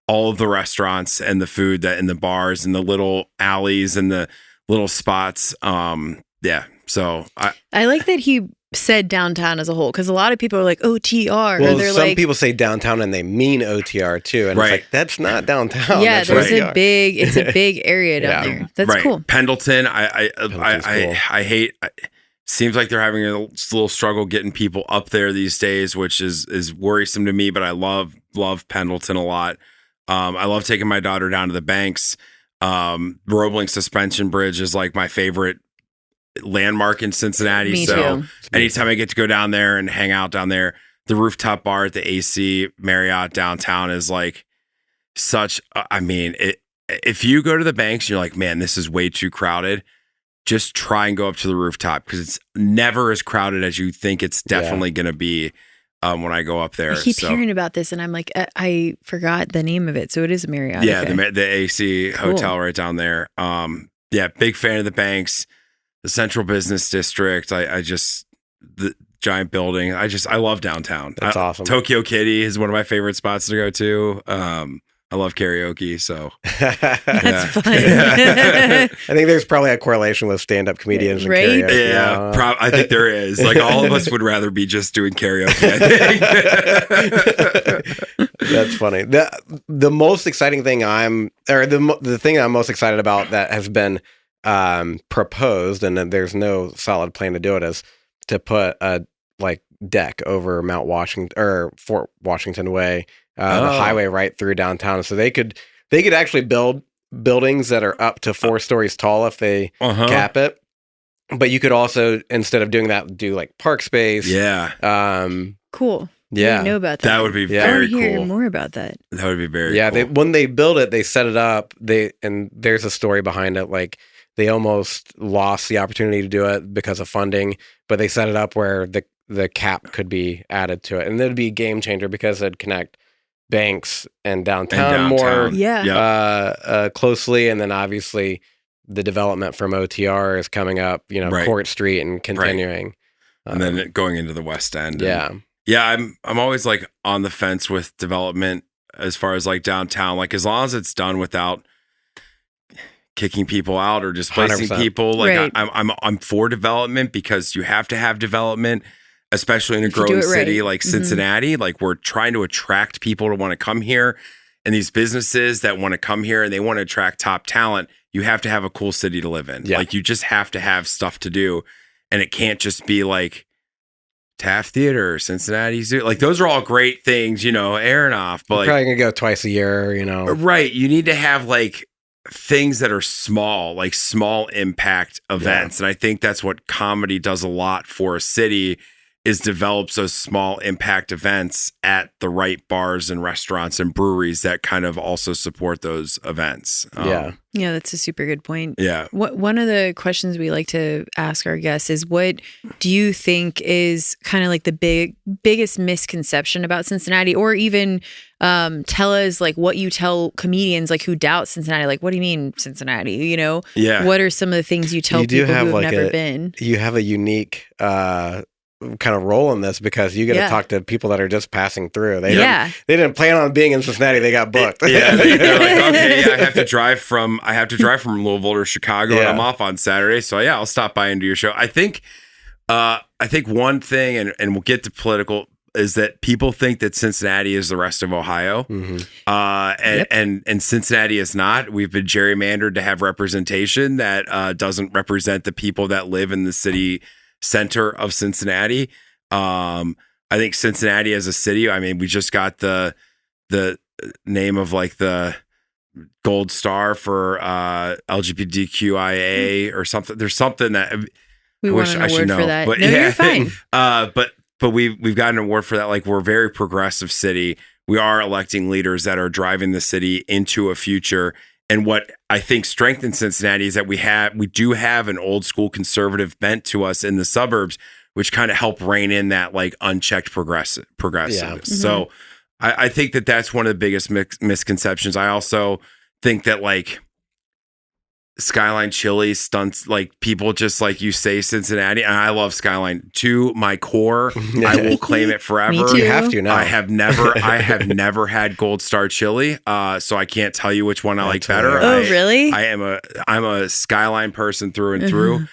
[SPEAKER 1] all of the restaurants and the food that in the bars and the little alleys and the little spots. So
[SPEAKER 2] I
[SPEAKER 3] like that he said downtown as a whole, because a lot of people are like OTR.
[SPEAKER 2] Well,
[SPEAKER 3] or they're
[SPEAKER 2] some people say downtown and they mean OTR too, and it's like, that's not downtown.
[SPEAKER 3] Yeah,
[SPEAKER 2] that's
[SPEAKER 3] there's it's a big area down there. That's cool.
[SPEAKER 1] Pendleton, I hate. Seems like they're having a little struggle getting people up there these days, which is worrisome to me. But I love Pendleton a lot. I love taking my daughter down to the banks. Roebling Suspension Bridge is like my favorite landmark in Cincinnati.
[SPEAKER 3] Me
[SPEAKER 1] so
[SPEAKER 3] too.
[SPEAKER 1] Anytime I get to go down there and hang out down there, the rooftop bar at the AC Marriott downtown is like such. If you go to the banks and you're like, man, this is way too crowded, just try and go up to the rooftop, because it's never as crowded as you think it's definitely going to be when I go up there.
[SPEAKER 3] I keep hearing about this, and I'm like, I forgot the name of it. So it is a Marriott.
[SPEAKER 1] Yeah, okay. the AC hotel right down there. Big fan of the banks. The Central Business District. The giant building. I love downtown.
[SPEAKER 2] That's awesome.
[SPEAKER 1] Tokyo Kitty is one of my favorite spots to go to. I I love karaoke, so
[SPEAKER 3] That's fun.
[SPEAKER 2] I think there's probably a correlation with stand-up comedians and
[SPEAKER 3] Right?
[SPEAKER 2] karaoke.
[SPEAKER 1] Yeah, I think there is. Like all of us would rather be just doing karaoke, I think.
[SPEAKER 2] That's funny. The most exciting thing the thing I'm most excited about that has been proposed, and there's no solid plan to do it, is to put a deck over Mount Washington or Fort Washington Way, the highway right through downtown. So they could actually build buildings that are up to 4 stories tall if they cap it. But you could also, instead of doing that, do like park space.
[SPEAKER 1] Yeah.
[SPEAKER 3] Cool.
[SPEAKER 2] Yeah.
[SPEAKER 3] I didn't know about that.
[SPEAKER 1] That would be
[SPEAKER 3] I
[SPEAKER 1] very
[SPEAKER 3] want to hear
[SPEAKER 1] cool.
[SPEAKER 3] more about that.
[SPEAKER 1] That would be very
[SPEAKER 2] Yeah.
[SPEAKER 1] cool.
[SPEAKER 2] When they build it, they set it up. And there's a story behind it. Like they almost lost the opportunity to do it because of funding, but they set it up where the cap could be added to it, and it'd be a game changer because it'd connect Banks and downtown more closely, and then obviously the development from OTR is coming up, Court Street and continuing,
[SPEAKER 1] and then going into the West End.
[SPEAKER 2] Yeah,
[SPEAKER 1] I'm always like on the fence with development as far as like downtown, like as long as it's done without kicking people out or displacing
[SPEAKER 2] 100%.
[SPEAKER 1] people. Like
[SPEAKER 3] Right.
[SPEAKER 1] I'm for development because you have to have development, especially in a
[SPEAKER 3] If you do
[SPEAKER 1] growing
[SPEAKER 3] it right.
[SPEAKER 1] city like Cincinnati. Like we're trying to attract people to want to come here, and these businesses that want to come here and they want to attract top talent. You have to have a cool city to live in.
[SPEAKER 2] Yeah.
[SPEAKER 1] Like you just have to have stuff to do, and it can't just be like Taft Theater, Cincinnati Zoo. Like those are all great things, Aronoff. But like,
[SPEAKER 2] probably gonna go twice a year,
[SPEAKER 1] right? You need to have like things that are small, like small impact events. And I think that's what comedy does a lot for a city, is develops those small impact events at the right bars and restaurants and breweries that kind of also support those events.
[SPEAKER 2] Yeah,
[SPEAKER 3] that's a super good point.
[SPEAKER 1] Yeah.
[SPEAKER 3] One of the questions we like to ask our guests is, what do you think is kind of like the biggest misconception about Cincinnati, or even tell us like what you tell comedians like who doubt Cincinnati, like, what do you mean Cincinnati?
[SPEAKER 1] Yeah.
[SPEAKER 3] What are some of the things you tell people who have never been?
[SPEAKER 2] You have a unique kind of role in this because you get to talk to people that are just passing through. They didn't plan on being in Cincinnati. They got booked.
[SPEAKER 1] Yeah, they're like, okay, I have to drive from Louisville to Chicago, and I'm off on Saturday, so yeah, I'll stop by and do your show. I think one thing, and we'll get to political, is that people think that Cincinnati is the rest of Ohio, and Cincinnati is not. We've been gerrymandered to have representation that doesn't represent the people that live in the city center of Cincinnati. I think Cincinnati as a city, I mean, we just got the name of like the gold star for LGBTQIA or something. There's something that
[SPEAKER 3] we want an award for that.
[SPEAKER 1] But
[SPEAKER 3] no, you're fine.
[SPEAKER 1] But we've got an award for that. Like, we're a very progressive city. We are electing leaders that are driving the city into a future. And what I think strengthens Cincinnati is that we do have an old school conservative bent to us in the suburbs, which kind of help rein in that like unchecked progressive.
[SPEAKER 2] Yeah.
[SPEAKER 1] So I think that that's one of the biggest misconceptions. I also think that like Skyline Chili stunts, like people just like you say Cincinnati, and I love Skyline to my core. I will claim it forever.
[SPEAKER 3] Me too.
[SPEAKER 2] You have to now.
[SPEAKER 1] I have never had Gold Star chili, so I can't tell you which one I like better.
[SPEAKER 3] Oh, really?
[SPEAKER 1] I'm a Skyline person through and through.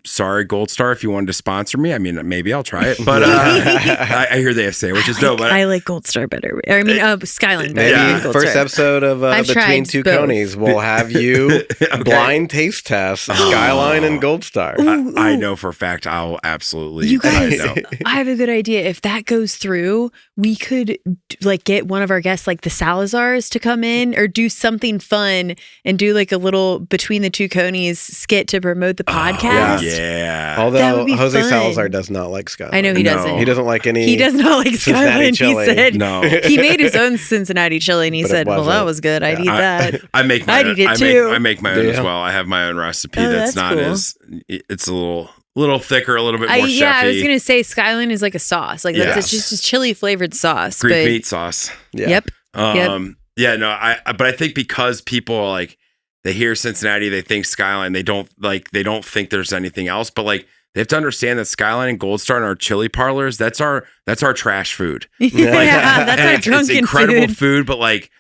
[SPEAKER 1] Sorry, Gold Star, if you wanted to sponsor me, I mean, maybe I'll try it. But I hear they have sandwiches.
[SPEAKER 3] I like Gold Star better. Or, I mean, Skyline better.
[SPEAKER 2] Yeah.
[SPEAKER 3] Gold
[SPEAKER 2] First
[SPEAKER 3] Star.
[SPEAKER 2] episode of Between Two
[SPEAKER 3] both.
[SPEAKER 2] Conies, we'll have you blind taste test Skyline and Gold Star.
[SPEAKER 1] I know for a fact I'll absolutely.
[SPEAKER 3] You guys,
[SPEAKER 1] I know.
[SPEAKER 3] I have a good idea. If that goes through, we could like get one of our guests, like the Salazars, to come in or do something fun and do like a little Between the Two Conies skit to promote the podcast.
[SPEAKER 1] Yeah.
[SPEAKER 3] That
[SPEAKER 2] Although
[SPEAKER 3] would be
[SPEAKER 2] Jose
[SPEAKER 3] fun.
[SPEAKER 2] Salazar does not like Skyline.
[SPEAKER 3] I know he doesn't.
[SPEAKER 2] He doesn't like any.
[SPEAKER 3] He does not like
[SPEAKER 2] Cincinnati
[SPEAKER 3] Skyline.
[SPEAKER 2] chili.
[SPEAKER 3] He said
[SPEAKER 1] No.
[SPEAKER 3] he made his own Cincinnati chili, and he
[SPEAKER 2] But it
[SPEAKER 3] said, "Well, that
[SPEAKER 2] wasn't.
[SPEAKER 3] was good. I'd eat that."
[SPEAKER 1] I make my
[SPEAKER 3] I'd
[SPEAKER 1] own.
[SPEAKER 3] eat it too.
[SPEAKER 1] I make my own as
[SPEAKER 2] Yeah.
[SPEAKER 1] well. I have my own recipe
[SPEAKER 3] Oh,
[SPEAKER 1] that's
[SPEAKER 3] that's
[SPEAKER 1] not
[SPEAKER 3] cool.
[SPEAKER 1] as. It's a little thicker, a little bit more chefy.
[SPEAKER 3] Yeah, I was gonna say Skyline is like a sauce. Like
[SPEAKER 1] Yes.
[SPEAKER 3] it's just a chili flavored sauce.
[SPEAKER 1] Greek
[SPEAKER 3] but
[SPEAKER 1] meat sauce.
[SPEAKER 2] Yeah.
[SPEAKER 3] Yep.
[SPEAKER 1] Yeah, no, but I think because people are like, they hear Cincinnati, they think Skyline, they don't think there's anything else, but like they have to understand that Skyline and Gold Star and our chili parlors, that's our trash food.
[SPEAKER 3] Yeah, that's our
[SPEAKER 1] It's
[SPEAKER 3] drunken
[SPEAKER 1] incredible
[SPEAKER 3] food.
[SPEAKER 1] food, but like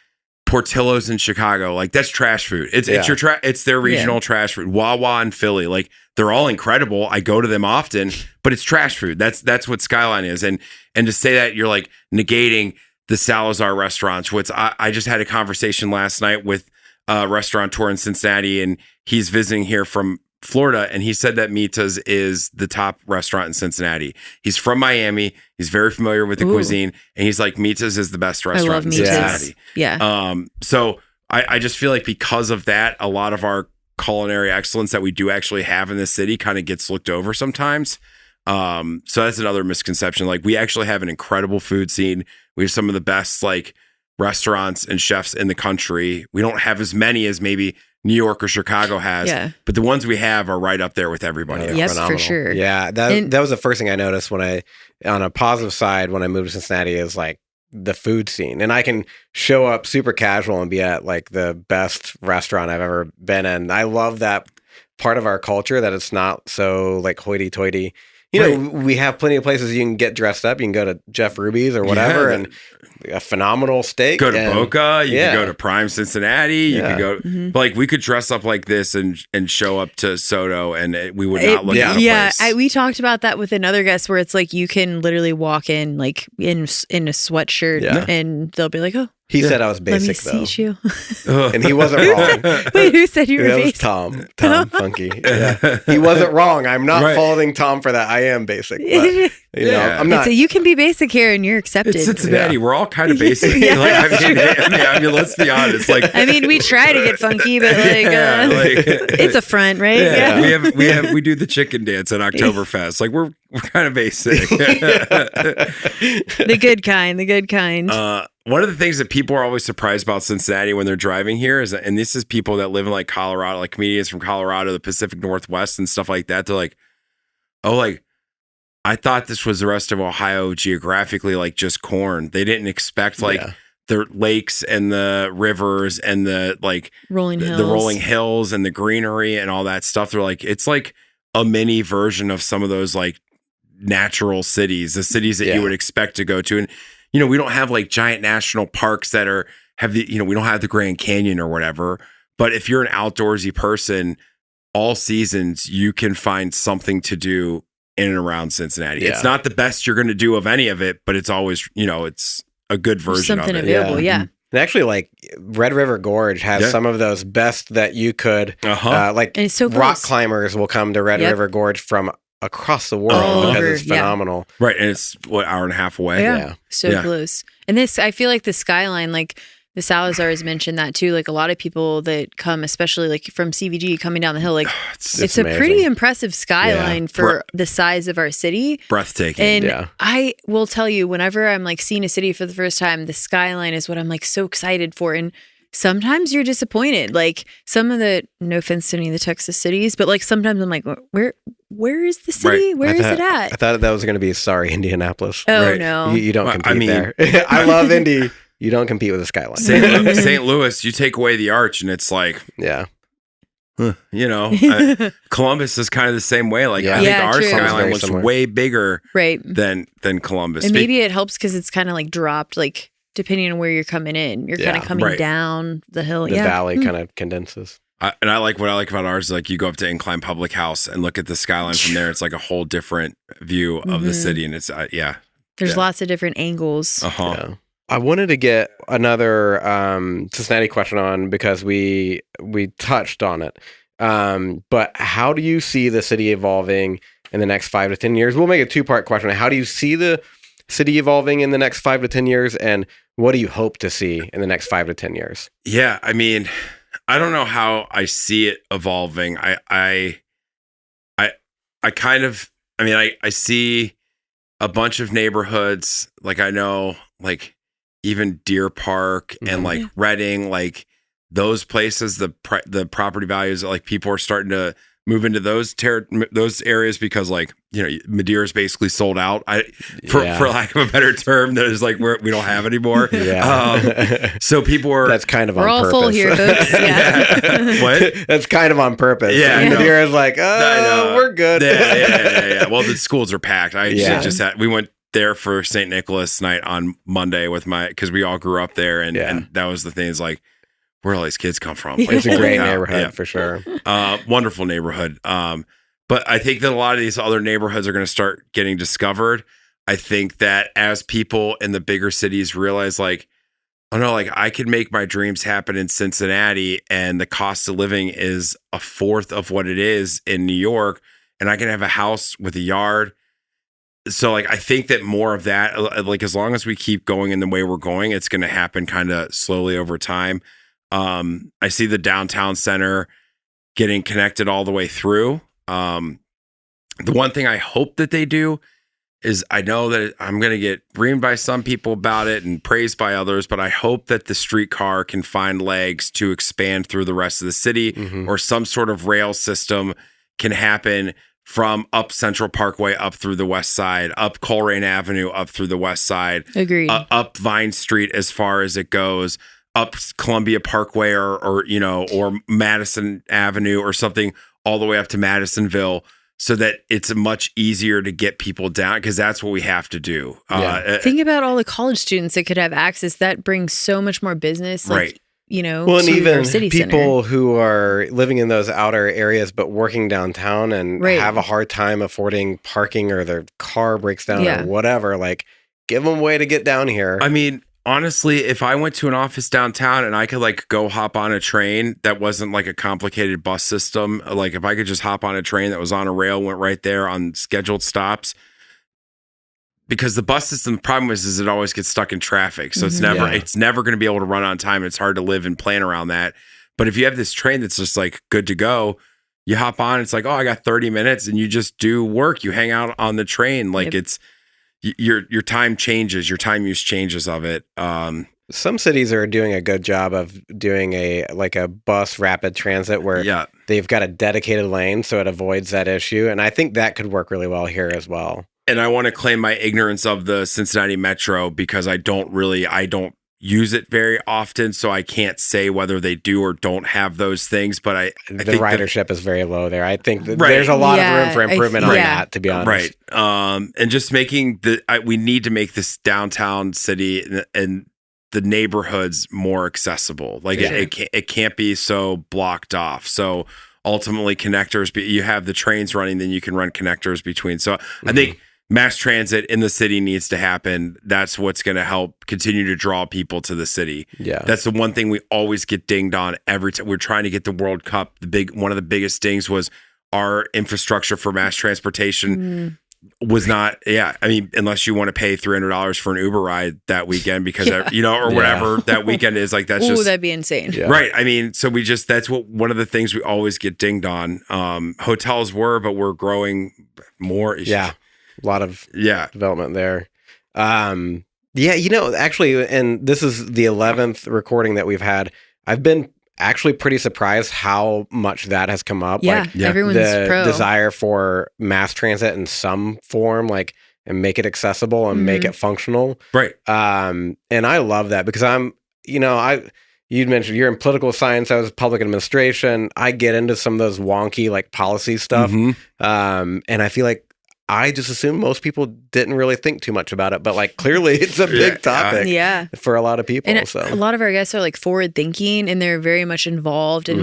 [SPEAKER 1] Portillo's in Chicago, like that's trash food. It's your it's their regional trash food. Wawa in Philly, like they're all incredible. I go to them often, but it's trash food. That's what Skyline is. And to say that you're like negating the Salazar restaurants, which I just had a conversation last night with a restaurateur in Cincinnati, and he's visiting here from Florida, and he said that Mita's is the top restaurant in Cincinnati. He's from Miami. He's very familiar with the cuisine, and he's like, Mita's is the best restaurant in Cincinnati.
[SPEAKER 3] Yeah.
[SPEAKER 1] So I just feel like because of that, a lot of our culinary excellence that we do actually have in this city kind of gets looked over sometimes. So that's another misconception. Like, we actually have an incredible food scene. We have some of the best like restaurants and chefs in the country. We don't have as many as maybe New York or Chicago has, but the ones we have are right up there with everybody.
[SPEAKER 3] Yes, for sure.
[SPEAKER 2] Yeah, that was the first thing I noticed when on a positive side, when I moved to Cincinnati, is like the food scene. And I can show up super casual and be at like the best restaurant I've ever been in. I love that part of our culture, that it's not so like hoity-toity. You know, we have plenty of places you can get dressed up. You can go to Jeff Ruby's or whatever, and a phenomenal steak.
[SPEAKER 1] Go to Boca. You can go to Prime Cincinnati. You could go, like, we could dress up like this and show up to Soto, and we would not look out of place.
[SPEAKER 3] We talked about that with another guest, where it's like you can literally walk in like in a sweatshirt, and they'll be like, "Oh."
[SPEAKER 2] He said I was basic,
[SPEAKER 3] Let me
[SPEAKER 2] though.
[SPEAKER 3] see you.
[SPEAKER 2] And he wasn't wrong.
[SPEAKER 3] Wait, who said you were basic?
[SPEAKER 2] Tom Funky. Yeah. He wasn't wrong. I'm not faulting Tom for that. I am basic. But, you know, I'm not.
[SPEAKER 3] So you can be basic here and you're accepted.
[SPEAKER 1] It's Cincinnati. We're all kind of basic. I mean, let's be honest. Like,
[SPEAKER 3] I mean, we try to get funky, but like, it's a front, right?
[SPEAKER 1] Yeah. We do the chicken dance at Oktoberfest. Like, we're kind of basic.
[SPEAKER 3] The good kind.
[SPEAKER 1] One of the things that people are always surprised about Cincinnati when they're driving here is, and this is people that live in like Colorado, like comedians from Colorado, the Pacific Northwest and stuff like that. They're like, oh, like, I thought this was the rest of Ohio geographically, like just corn. They didn't expect like the lakes and the rivers and the like the rolling hills and the greenery and all that stuff. They're like, it's like a mini version of some of those like natural cities, the cities that you would expect to go to. And you know, we don't have like giant national parks that we don't have the Grand Canyon or whatever. But if you're an outdoorsy person, all seasons, you can find something to do in and around Cincinnati. Yeah. It's not the best you're going to do of any of it, but it's always, it's a good version of it.
[SPEAKER 3] Something available,
[SPEAKER 2] And actually, like Red River Gorge has some of those best that you could, like, and it's so rock climbers will come to Red River Gorge from across the world because it's phenomenal.
[SPEAKER 1] Right. And it's hour and a half away.
[SPEAKER 3] So close. And this, I feel like the skyline, like the Salazar has mentioned that too. Like a lot of people that come, especially like from CVG coming down the hill, like it's a pretty impressive skyline for the size of our city.
[SPEAKER 1] Breathtaking.
[SPEAKER 3] And I will tell you, whenever I'm like seeing a city for the first time, the skyline is what I'm like so excited for. And sometimes you're disappointed. Like some of the, no offense to any of the Texas cities, but like sometimes I'm like, where is the city?
[SPEAKER 2] Right.
[SPEAKER 3] Where is it at?
[SPEAKER 2] I thought that was going to be Indianapolis.
[SPEAKER 3] Oh, no.
[SPEAKER 2] You don't compete there. I love Indy. You don't compete with the skyline.
[SPEAKER 1] St. Louis, you take away the arch and it's like, Columbus is kind of the same way. Like I think our skyline looks way bigger than Columbus.
[SPEAKER 3] And maybe it helps because it's kind of like dropped, like depending on where you're coming in. You're kind of coming down the hill.
[SPEAKER 2] The valley kind of condenses.
[SPEAKER 1] What I like about ours is like you go up to Incline Public House and look at the skyline from there. It's like a whole different view of the city. And it's,
[SPEAKER 3] There's lots of different angles.
[SPEAKER 2] I wanted to get another Cincinnati question on because we touched on it. But how do you see the city evolving in the next 5 to 10 years? We'll make a 2-part question. How do you see the city evolving in the next 5 to 10 years? And what do you hope to see in the next 5 to 10 years?
[SPEAKER 1] Yeah, I mean, I don't know how I see it evolving. I see a bunch of neighborhoods, like I know, like even Deer Park and like Reading, like those places, the property values, like people are starting to move into those areas because like, Madeira is basically sold out. For lack of a better term, that is like we don't have anymore. So people are.
[SPEAKER 2] That's kind of
[SPEAKER 3] we're
[SPEAKER 2] on purpose.
[SPEAKER 3] We're all full here, folks.
[SPEAKER 1] What?
[SPEAKER 2] That's kind of on purpose.
[SPEAKER 1] Yeah,
[SPEAKER 2] Madeira is like, we're good.
[SPEAKER 1] Yeah. Well, the schools are packed. We went there for St. Nicholas night on Monday with because we all grew up there, and that was the thing. Is like, where all these kids come from? Like,
[SPEAKER 2] it's a great neighborhood for sure.
[SPEAKER 1] Wonderful neighborhood. But I think that a lot of these other neighborhoods are going to start getting discovered. I think that as people in the bigger cities realize, like, oh no, like I could make my dreams happen in Cincinnati, and the cost of living is a fourth of what it is in New York, and I can have a house with a yard. So like, I think that more of that, like as long as we keep going in the way we're going, it's going to happen kind of slowly over time. I see the downtown center getting connected all the way through. The one thing I hope that they do is, I know that I'm going to get reamed by some people about it and praised by others, but I hope that the streetcar can find legs to expand through the rest of the city, or some sort of rail system can happen from up Central Parkway, up through the west side, up Coleraine Avenue, up through the west side,
[SPEAKER 3] Agreed.
[SPEAKER 1] Up Vine Street as far as it goes, up Columbia Parkway or Madison Avenue or something, all the way up to Madisonville, so that it's much easier to get people down, because that's what we have to do.
[SPEAKER 3] Think about all the college students that could have access. That brings so much more business, like,
[SPEAKER 1] right?
[SPEAKER 2] Well, and even people who are living in those outer areas but working downtown and have a hard time affording parking, or their car breaks down or whatever, like, give them a way to get down here.
[SPEAKER 1] I mean, honestly, if I went to an office downtown and I could like go hop on a train that wasn't like a complicated bus system, like if I could just hop on a train that was on a rail, went right there on scheduled stops, because the bus system, the problem is it always gets stuck in traffic. So it's never going to be able to run on time. It's hard to live and plan around that. But if you have this train that's just like good to go, you hop on, it's like, oh, I got 30 minutes, and you just do work. You hang out on the train. Like it's, your time changes, your time use changes of it.
[SPEAKER 2] Some cities are doing a good job of doing a bus rapid transit where they've got a dedicated lane, so it avoids that issue. And I think that could work really well here as well.
[SPEAKER 1] And I want to claim my ignorance of the Cincinnati Metro, because I don't use it very often, so I can't say whether they do or don't have those things. But I
[SPEAKER 2] the
[SPEAKER 1] think
[SPEAKER 2] ridership is very low there. I think that there's a lot of room for improvement on that, to be honest.
[SPEAKER 1] Right. And just making we need to make this downtown city and the neighborhoods more accessible. Like it can't be so blocked off. So ultimately, connectors. You have the trains running, then you can run connectors between. So I think mass transit in the city needs to happen. That's what's going to help continue to draw people to the city.
[SPEAKER 2] Yeah.
[SPEAKER 1] That's the one thing we always get dinged on every time we're trying to get the World Cup. One of the biggest things was our infrastructure for mass transportation was not, I mean, unless you want to pay $300 for an Uber ride that weekend because, or whatever that weekend is, like, that's just,
[SPEAKER 3] that'd be insane.
[SPEAKER 1] Yeah. Right. I mean, so that's one of the things we always get dinged on. Hotels but we're growing more.
[SPEAKER 2] Yeah. A lot of development there. Actually, and this is the 11th recording that we've had. I've been actually pretty surprised how much that has come up.
[SPEAKER 3] Everyone's
[SPEAKER 2] the desire for mass transit in some form, and make it accessible and make it functional.
[SPEAKER 1] Right.
[SPEAKER 2] And I love that because you'd mentioned you're in political science. I was public administration. I get into some of those wonky policy stuff. And I feel like I just assumed most people didn't really think too much about it, but clearly it's a big topic for a lot of people.
[SPEAKER 3] And a lot of our guests are forward thinking, and they're very much involved in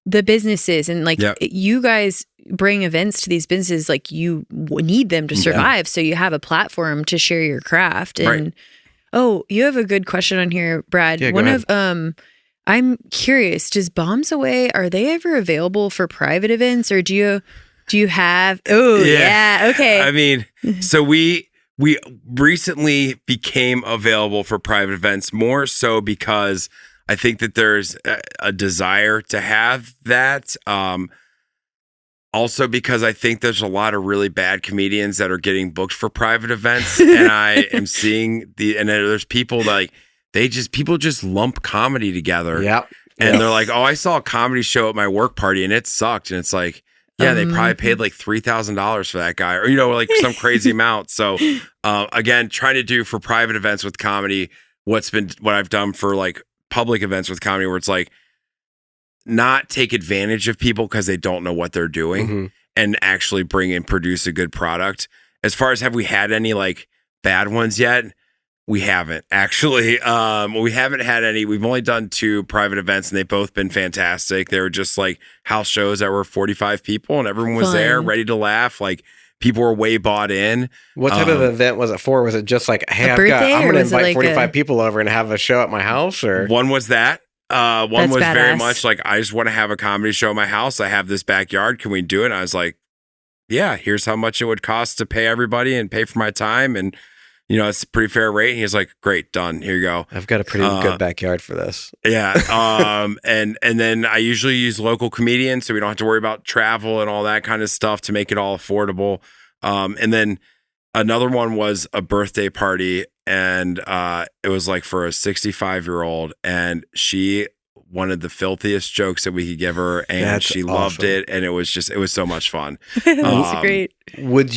[SPEAKER 3] the businesses, and you guys bring events to these businesses. You need them to survive. So you have a platform to share your craft. And you have a good question on here, Brad. I'm curious, does Bombs Away, are they ever available for private events, or do you have? Okay.
[SPEAKER 1] I mean, so we recently became available for private events, more so because I think that there's a desire to have that. Also because I think there's a lot of really bad comedians that are getting booked for private events, and I am seeing there's people people just lump comedy together.
[SPEAKER 2] Yep.
[SPEAKER 1] And they're like, oh, I saw a comedy show at my work party and it sucked. And it's like, yeah, they probably paid $3,000 for that guy, or some crazy amount. So again, trying to do for private events with comedy what I've done for public events with comedy, where it's not take advantage of people because they don't know what they're doing, and actually bring and produce a good product. As far as have we had any bad ones yet. We haven't actually. We haven't had any. We've only done 2 private events, and they've both been fantastic. They were just like house shows that were 45 people, and everyone was there, ready to laugh. Like people were way bought in.
[SPEAKER 2] What type of event was it for? Was it just like, hey, I'm going to invite 45 people over and have a show at my house? Or
[SPEAKER 1] one was that. One
[SPEAKER 3] That's
[SPEAKER 1] was
[SPEAKER 3] badass.
[SPEAKER 1] very much like, I just want to have a comedy show at my house. I have this backyard. Can we do it? And I was like, yeah. Here's how much it would cost to pay everybody and pay for my time, and it's a pretty fair rate. And he's like, great, done. Here you go.
[SPEAKER 2] I've got a pretty good backyard for this.
[SPEAKER 1] Yeah. And then I usually use local comedians, so we don't have to worry about travel and all that kind of stuff to make it all affordable. And then another one was a birthday party, and it was like for a 65-year-old, and she wanted the filthiest jokes that we could give her, and she loved it. And it was so much fun.
[SPEAKER 3] That's great.
[SPEAKER 2] Would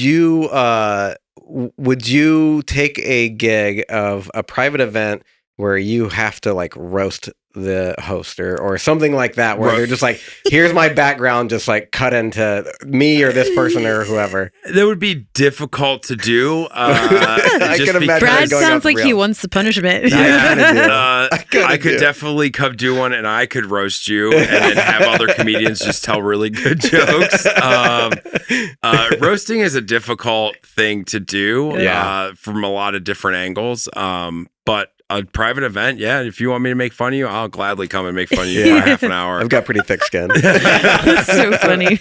[SPEAKER 2] you take a gig of a private event where you have to like roast the host or something like that, where they're just like, here's my background, just like cut into me or this person or whoever?
[SPEAKER 1] That would be difficult to do.
[SPEAKER 2] I could imagine.
[SPEAKER 3] Brad sounds like he wants the punishment.
[SPEAKER 1] I could definitely come do one, and I could roast you, and then have other comedians just tell really good jokes. Roasting is a difficult thing to do from a lot of different angles. But a private event, if you want me to make fun of you, I'll gladly come and make fun of you for half an hour.
[SPEAKER 2] I've got pretty thick skin.
[SPEAKER 3] That's so funny.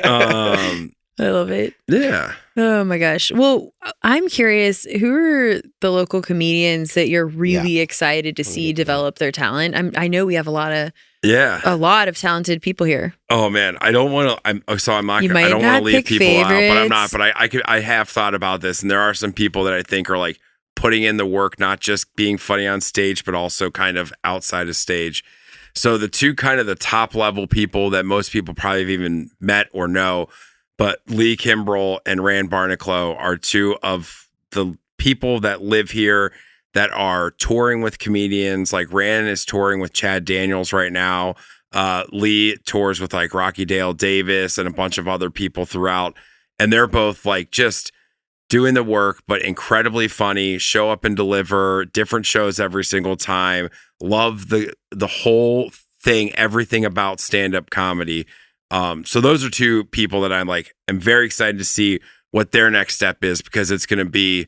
[SPEAKER 3] I love it.
[SPEAKER 1] Yeah.
[SPEAKER 3] Oh my gosh. Well, I'm curious, who are the local comedians that you're really excited to see develop their talent? I know we have a lot of talented people here.
[SPEAKER 1] Oh man, I don't want to. I don't want to leave people
[SPEAKER 3] favorites.
[SPEAKER 1] out, but I'm not. But I have thought about this, and there are some people that I think are like putting in the work, not just being funny on stage, but also kind of outside of stage. So the 2 kind of the top level people that most people probably have even met or know, but Lee Kimbrell and Rand Barnacle are 2 of the people that live here that are touring with comedians. Like Rand is touring with Chad Daniels right now. Lee tours with like Rocky Dale Davis and a bunch of other people throughout. And they're both like just doing the work, but incredibly funny, show up and deliver different shows every single time. Love the whole thing, everything about stand-up comedy. So those are 2 people that I'm very excited to see what their next step is, because it's going to be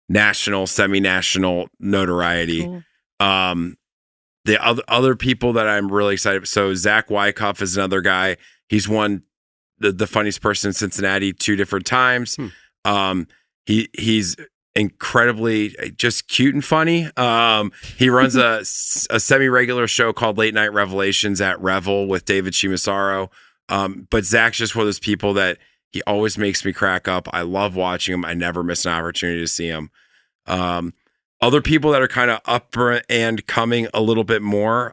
[SPEAKER 1] national, semi-national notoriety. Cool. The other people that I'm really excited. So Zach Wyckoff is another guy. He's won the funniest person in Cincinnati 2 different times. He's incredibly just cute and funny. He runs a semi-regular show called Late Night Revelations at Revel with David Shimasaro. But Zach's just one of those people that he always makes me crack up. I love watching him. I never miss an opportunity to see him. Other people that are kind of up and coming a little bit more.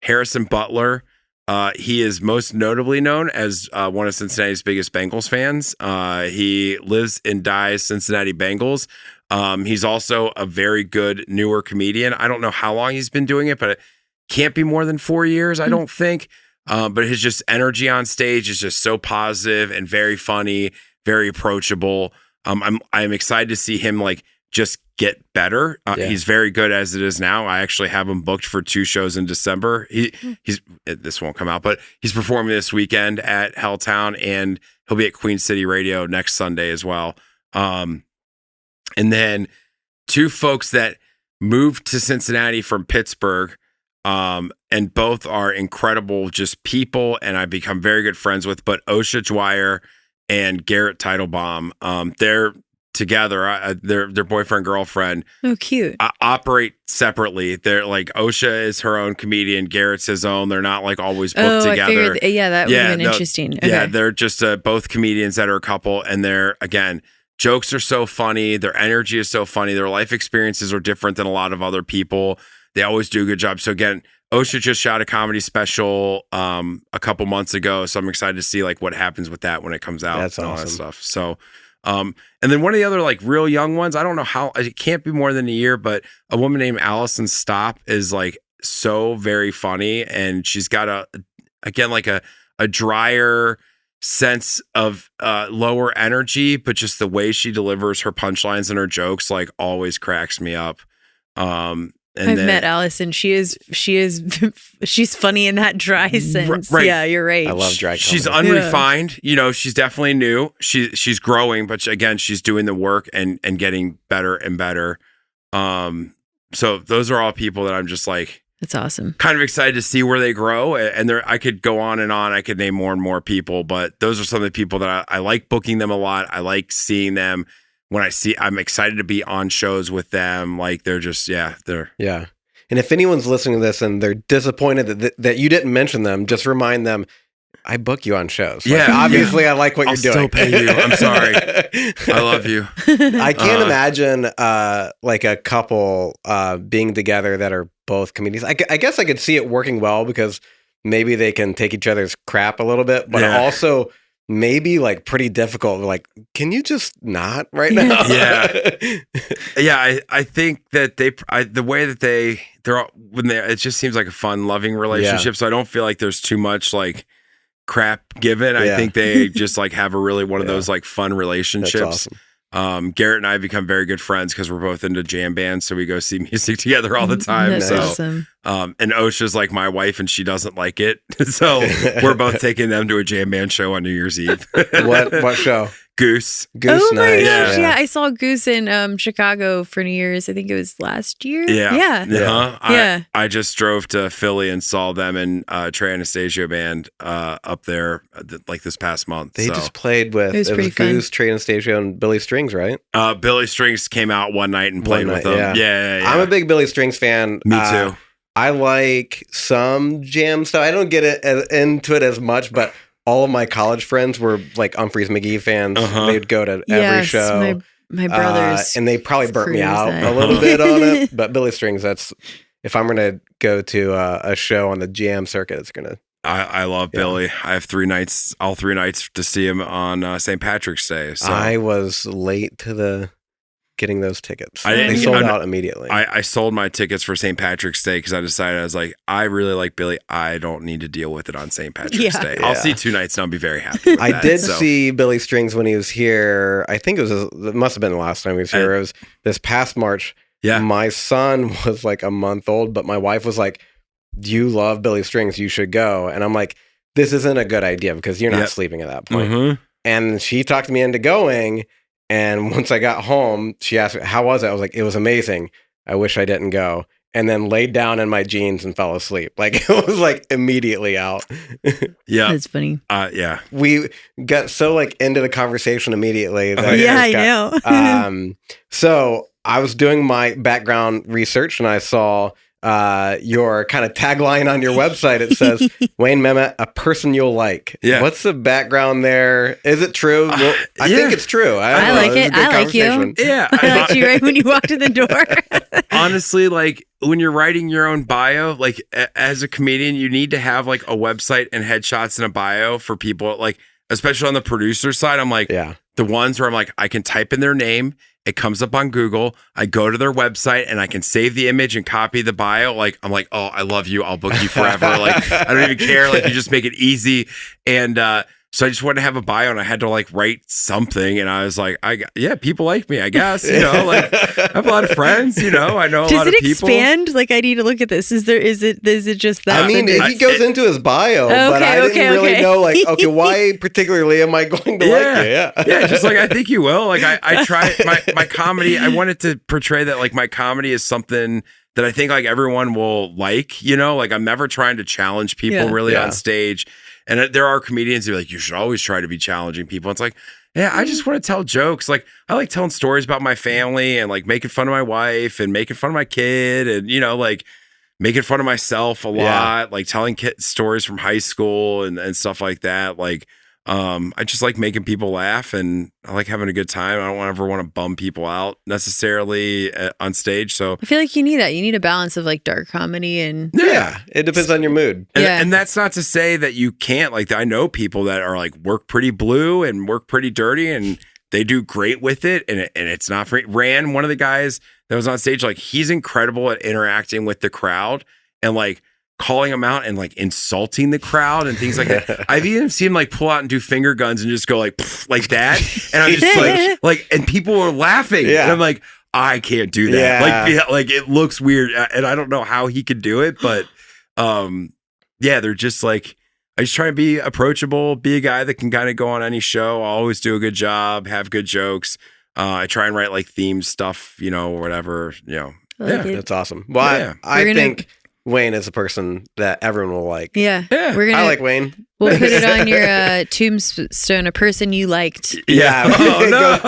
[SPEAKER 1] Harrison Butler. He is most notably known as one of Cincinnati's biggest Bengals fans. He lives and dies Cincinnati Bengals. He's also a very good newer comedian. I don't know how long he's been doing it, but it can't be more than 4 years, I don't think. But his just energy on stage is just so positive and very funny, very approachable. I'm excited to see him just get better. He's very good as it is now. I actually have him booked for 2 shows in December. This won't come out, but he's performing this weekend at Helltown, and he'll be at Queen City Radio next Sunday as well. And then 2 folks that moved to Cincinnati from Pittsburgh, and both are incredible just people, and I've become very good friends with, but Osha Dwyer and Garrett Teitelbaum, they're together. Their boyfriend, girlfriend.
[SPEAKER 3] Oh, cute.
[SPEAKER 1] Operate separately. They're Osha is her own comedian. Garrett's his own. They're not always booked together.
[SPEAKER 3] That would have been interesting. Okay.
[SPEAKER 1] Yeah, they're just both comedians that are a couple, and they're, again, jokes are so funny. Their energy is so funny. Their life experiences are different than a lot of other people. They always do a good job. So again, Osha just shot a comedy special a couple months ago, so I'm excited to see what happens with that when it comes out.
[SPEAKER 2] That's
[SPEAKER 1] and all
[SPEAKER 2] awesome.
[SPEAKER 1] that stuff. So. And then one of the other real young ones, I don't know how, it can't be more than a year, but a woman named Allison Stopp is so very funny, and she's got a drier sense of lower energy, but just the way she delivers her punchlines and her jokes like always cracks me up.
[SPEAKER 3] I've met Allison. She's funny in that dry sense.
[SPEAKER 1] Right.
[SPEAKER 3] Yeah, you're right.
[SPEAKER 2] I love dry comedy.
[SPEAKER 1] She's unrefined. You know, she's definitely new. She's growing, but again, she's doing the work and getting better and better. So those are all people that I'm just like,
[SPEAKER 3] that's awesome.
[SPEAKER 1] Kind of excited to see where they grow. And I could go on and on. I could name more and more people, but those are some of the people that I like booking them a lot. I like seeing them. When I'm excited to be on shows with them. Like they're just, yeah.
[SPEAKER 2] And if anyone's listening to this and they're disappointed that you didn't mention them, just remind them, I book you on shows.
[SPEAKER 1] Yeah.
[SPEAKER 2] Like, obviously I like what
[SPEAKER 1] I'll
[SPEAKER 2] you're doing.
[SPEAKER 1] Still pay you. I'm sorry. I love you.
[SPEAKER 2] I can't imagine like a couple being together that are both comedians. I guess I could see it working well because maybe they can take each other's crap a little bit, but also maybe like pretty difficult. Like, can you just not right now?
[SPEAKER 1] Yeah. I think that the way that it just seems like a fun, loving relationship. Yeah. So I don't feel like there's too much like crap given. I think they just like have a really one of those like fun relationships.
[SPEAKER 2] That's awesome.
[SPEAKER 1] Garrett and I become very good friends because we're both into jam bands, so we go see music together all the time.
[SPEAKER 3] That's awesome.
[SPEAKER 1] And Osha's like my wife, and she doesn't like it, so we're both taking them to a jam band show on New Year's Eve.
[SPEAKER 2] What show?
[SPEAKER 1] Goose.
[SPEAKER 3] Oh my
[SPEAKER 2] night.
[SPEAKER 3] gosh! Yeah, I saw Goose in Chicago for New Year's. I think it was last year.
[SPEAKER 1] Yeah. I just drove to Philly and saw them and Trey Anastasio band up there like this past month.
[SPEAKER 2] They just played with it was Goose, Trey Anastasio, and Billy Strings, right?
[SPEAKER 1] Billy Strings came out one night and played with them. Yeah.
[SPEAKER 2] I'm a big Billy Strings fan.
[SPEAKER 1] Me too.
[SPEAKER 2] I like some jam stuff. I don't get into it as much, but all of my college friends were like Humphreys McGee fans. They'd go to every show.
[SPEAKER 3] My brothers.
[SPEAKER 2] And they probably burnt me out a little bit on it. But Billy Strings, if I'm going to go to a show on the jam circuit, it's going to.
[SPEAKER 1] I love Billy. I have all 3 nights to see him on St. Patrick's Day. So.
[SPEAKER 2] I was late to getting those tickets. They sold out immediately.
[SPEAKER 1] I sold my tickets for St. Patrick's Day because I decided I was like, I really like Billy. I don't need to deal with it on St. Patrick's Day. I'll see 2 nights and I'll be very happy with
[SPEAKER 2] I did see Billy Strings when he was here. I think it must have been the last time he was here. It was this past March.
[SPEAKER 1] Yeah.
[SPEAKER 2] My son was like a month old, but my wife was like, you love Billy Strings, you should go. And I'm like, this isn't a good idea because you're not sleeping at that point.
[SPEAKER 1] Mm-hmm.
[SPEAKER 2] And she talked me into going. And once I got home, she asked, how was it? I was like, it was amazing. I wish I didn't go. And then laid down in my jeans and fell asleep. Like it was like immediately out.
[SPEAKER 1] Yeah.
[SPEAKER 3] That's funny.
[SPEAKER 1] Yeah.
[SPEAKER 2] We got so like into the conversation immediately. That
[SPEAKER 3] I know.
[SPEAKER 2] So I was doing my background research and I saw your kind of tagline on your website. It says, Wayne Memmott, a person you'll like.
[SPEAKER 1] Yeah.
[SPEAKER 2] What's the background there? Is it true? Well, I think it's true.
[SPEAKER 3] I like it. I like you.
[SPEAKER 1] Yeah.
[SPEAKER 3] I liked you right when you walked in the door.
[SPEAKER 1] Honestly, like when you're writing your own bio, like as a comedian, you need to have like a website and headshots and a bio for people, like especially on the producer side. I'm like, the ones where I'm like, I can type in their name. It comes up on Google. I go to their website and I can save the image and copy the bio. Like, I'm like, oh, I love you. I'll book you forever. Like, I don't even care. Like, you just make it easy. And so I just wanted to have a bio and I had to like write something. And I was like, people like me, I guess. You know, like I have a lot of friends, you know, I know a lot of people.
[SPEAKER 3] Does it expand? Like, I need to look at this. Is it just that?
[SPEAKER 2] I mean, he goes into his bio, but I didn't really know, like, okay, why particularly am I going to like you?
[SPEAKER 1] Yeah, just like, I think you will. Like, I try my comedy. I wanted to portray that, like, my comedy is something that I think, like, everyone will like, you know? Like, I'm never trying to challenge people really on stage. And there are comedians who are like, you should always try to be challenging people. It's like, yeah, I just want to tell jokes. Like, I like telling stories about my family and like making fun of my wife and making fun of my kid and, you know, like making fun of myself a lot, like telling stories from high school and stuff like that. Like, I just like making people laugh and I like having a good time. I don't ever want to bum people out necessarily on stage. So
[SPEAKER 3] I feel like you need that. You need a balance of like dark comedy and
[SPEAKER 2] it depends on your mood.
[SPEAKER 1] And that's not to say that you can't. Like, I know people that are like work pretty blue and work pretty dirty and they do great with it. And it's not for Ran, one of the guys that was on stage, like he's incredible at interacting with the crowd and like calling them out and like insulting the crowd and things like that. I've even seen him like pull out and do finger guns and just go like that, and I'm just like, and people were laughing, and I'm like, I can't do that. Like it looks weird, and I don't know how he could do it, but they're just like, I just try to be approachable, be a guy that can kind of go on any show. I'll always do a good job, have good jokes. I try and write like theme stuff, or whatever,
[SPEAKER 2] That's awesome. Well, I think Wayne is a person that everyone will like.
[SPEAKER 3] Yeah.
[SPEAKER 2] I like Wayne.
[SPEAKER 3] We'll put it on your tombstone, a person you liked.
[SPEAKER 2] Yeah.
[SPEAKER 1] No.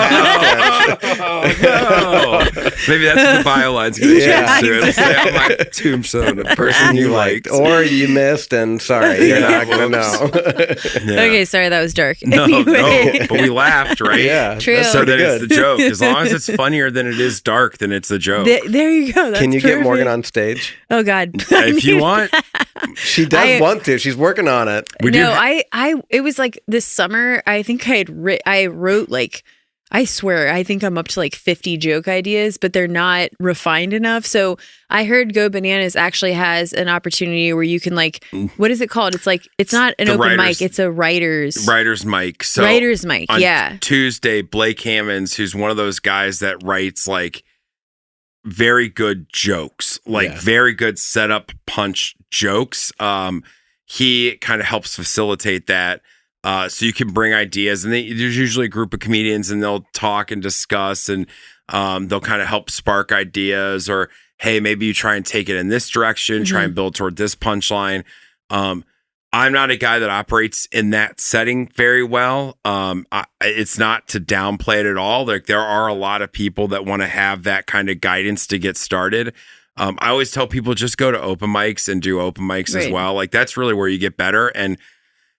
[SPEAKER 1] Maybe that's what the bio line's going to change to. It'll say on my tombstone, a person you liked.
[SPEAKER 2] Or you missed, and sorry, you're not going to know.
[SPEAKER 3] Okay, sorry, that was dark.
[SPEAKER 1] No, but we laughed, right?
[SPEAKER 2] Yeah.
[SPEAKER 3] True.
[SPEAKER 1] So then it's the joke. As long as it's funnier than it is dark, then it's the joke.
[SPEAKER 3] There you go. That's
[SPEAKER 2] Can you
[SPEAKER 3] perfect.
[SPEAKER 2] get Morgan on stage?
[SPEAKER 3] Oh, God.
[SPEAKER 1] If you want.
[SPEAKER 2] She does want to. She's working on it.
[SPEAKER 3] It was like this summer, I think I wrote like, I swear, I think I'm up to like 50 joke ideas, but they're not refined enough. So I heard Go Bananas actually has an opportunity where you can like, what is it called? It's like, it's not an open mic, it's a writer's
[SPEAKER 1] mic. So
[SPEAKER 3] writer's mic,
[SPEAKER 1] on Tuesday, Blake Hammonds, who's one of those guys that writes like very good jokes, like very good setup punch jokes. He kind of helps facilitate that. So you can bring ideas, and there's usually a group of comedians, and they'll talk and discuss, and they'll kind of help spark ideas, or, hey, maybe you try and take it in this direction, try and build toward this punchline. I'm not a guy that operates in that setting very well. It's not to downplay it at all. Like, there are a lot of people that want to have that kind of guidance to get started. I always tell people, just go to open mics and do open mics as well. Like, that's really where you get better. And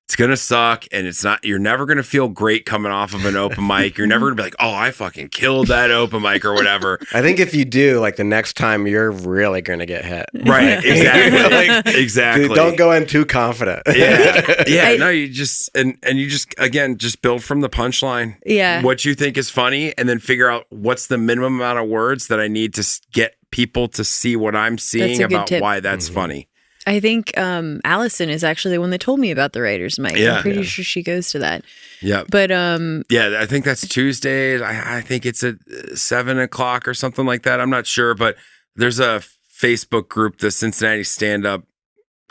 [SPEAKER 1] it's going to suck, and you're never going to feel great coming off of an open mic. You're never going to be like, oh, I fucking killed that open mic or whatever.
[SPEAKER 2] I think if you do, like, the next time you're really going to get hit.
[SPEAKER 1] Right. Exactly. Exactly.
[SPEAKER 2] Dude, don't go in too confident.
[SPEAKER 1] No, you just, and you just, again, just build from the punchline.
[SPEAKER 3] Yeah.
[SPEAKER 1] What you think is funny, and then figure out what's the minimum amount of words that I need to get people to see what I'm seeing about why that's funny.
[SPEAKER 3] I think Allison is actually the one that told me about the writer's mic. I'm pretty sure she goes to that.
[SPEAKER 1] Yeah.
[SPEAKER 3] But
[SPEAKER 1] I think that's Tuesdays. I think it's at 7:00 or something like that. I'm not sure, but there's a Facebook group, the Cincinnati Stand-Up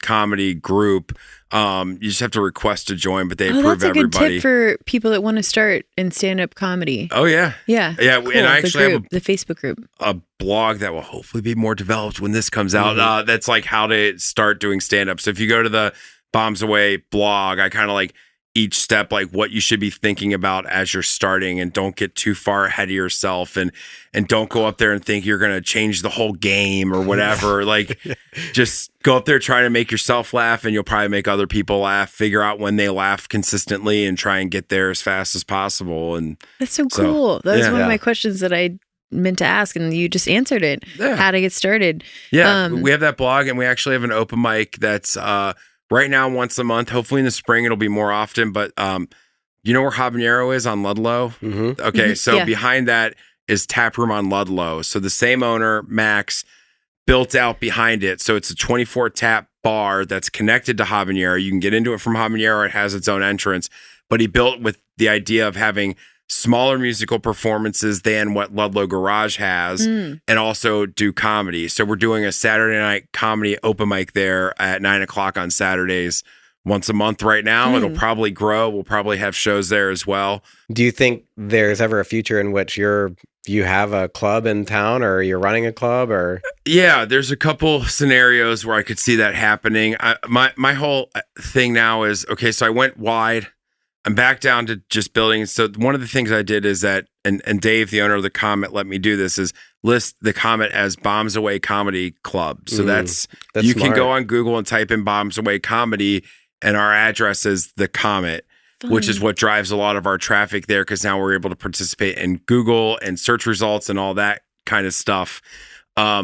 [SPEAKER 1] Comedy Group. You just have to request to join, but they approve everybody.
[SPEAKER 3] That's a good tip for people that want to start in stand-up comedy.
[SPEAKER 1] Oh yeah.
[SPEAKER 3] Cool.
[SPEAKER 1] And I actually have
[SPEAKER 3] the Facebook group,
[SPEAKER 1] a blog that will hopefully be more developed when this comes out. That's like how to start doing stand-up. So if you go to the Bombs Away blog, I kind of like each step, like what you should be thinking about as you're starting, and don't get too far ahead of yourself, and don't go up there and think you're going to change the whole game or whatever. Like, just go up there, try to make yourself laugh, and you'll probably make other people laugh. Figure out when they laugh consistently and try and get there as fast as possible. And
[SPEAKER 3] that's so cool. That was one of my questions that I meant to ask, and you just answered it. How to get started.
[SPEAKER 1] We have that blog, and we actually have an open mic that's right now once a month. Hopefully in the spring it'll be more often, but you know where Habanero is on Ludlow? Okay, so behind that is Tap Room on Ludlow. So the same owner, Max, built out behind it. So it's a 24 tap bar that's connected to Habanero. You can get into it from Habanero. It has its own entrance, but he built with the idea of having smaller musical performances than what Ludlow Garage has, and also do comedy. So we're doing a Saturday night comedy open mic there at 9:00 on Saturdays once a month right now. It'll probably grow. We'll probably have shows there as well.
[SPEAKER 2] Do you think there's ever a future in which you have a club in town, or you're running a club, or?
[SPEAKER 1] Yeah, there's a couple scenarios where I could see that happening. My whole thing now is, okay, so I went wide. I'm back down to just building. So one of the things I did is that, and Dave, the owner of the Comet, let me do this, is list the Comet as Bombs Away Comedy Club. So that's you smart. Can go on Google and type in Bombs Away Comedy, and our address is the Comet, which is what drives a lot of our traffic there, because now we're able to participate in Google and search results and all that kind of stuff. I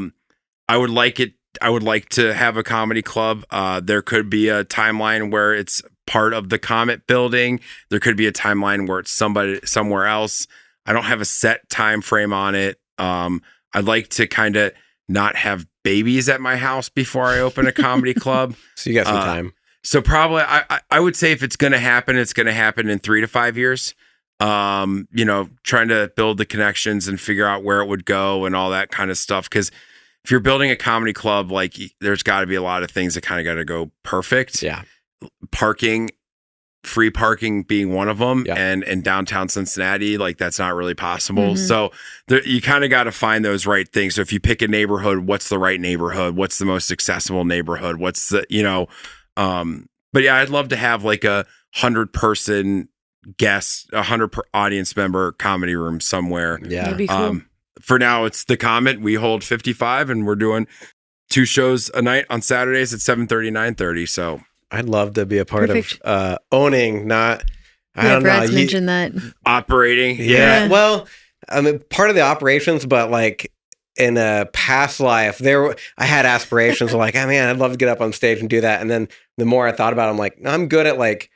[SPEAKER 1] would like to have a comedy club. There could be a timeline where it's part of the Comet building. There could be a timeline where it's somewhere else. I don't have a set time frame on it. I'd like to kind of not have babies at my house before I open a comedy club.
[SPEAKER 2] So you got some time.
[SPEAKER 1] So probably I would say if it's going to happen, it's going to happen in 3 to 5 years. Trying to build the connections and figure out where it would go and all that kind of stuff. Because if you're building a comedy club, like there's got to be a lot of things that kind of got to go perfect.
[SPEAKER 2] Yeah.
[SPEAKER 1] Free parking being one of them.
[SPEAKER 2] Yeah.
[SPEAKER 1] And in downtown Cincinnati, like that's not really possible. So you kind of got to find those right things. So if you pick a neighborhood, what's the right neighborhood? What's the most accessible neighborhood? What's the, but yeah, I'd love to have like 100-person guest, 100 audience member comedy room somewhere.
[SPEAKER 2] Yeah.
[SPEAKER 3] That'd be cool.
[SPEAKER 1] For now, it's the Comet. We hold 55, and we're doing 2 shows a night on Saturdays at 7:30, 9:30. So
[SPEAKER 2] I'd love to be a part of owning, not. I don't
[SPEAKER 3] Brad's
[SPEAKER 2] know.
[SPEAKER 3] mentioned that.
[SPEAKER 1] Operating.
[SPEAKER 2] Yeah. Well, I mean, part of the operations, but like in a past life, I had aspirations of like, oh man, I'd love to get up on stage and do that. And then the more I thought about it, I'm like, I'm good at like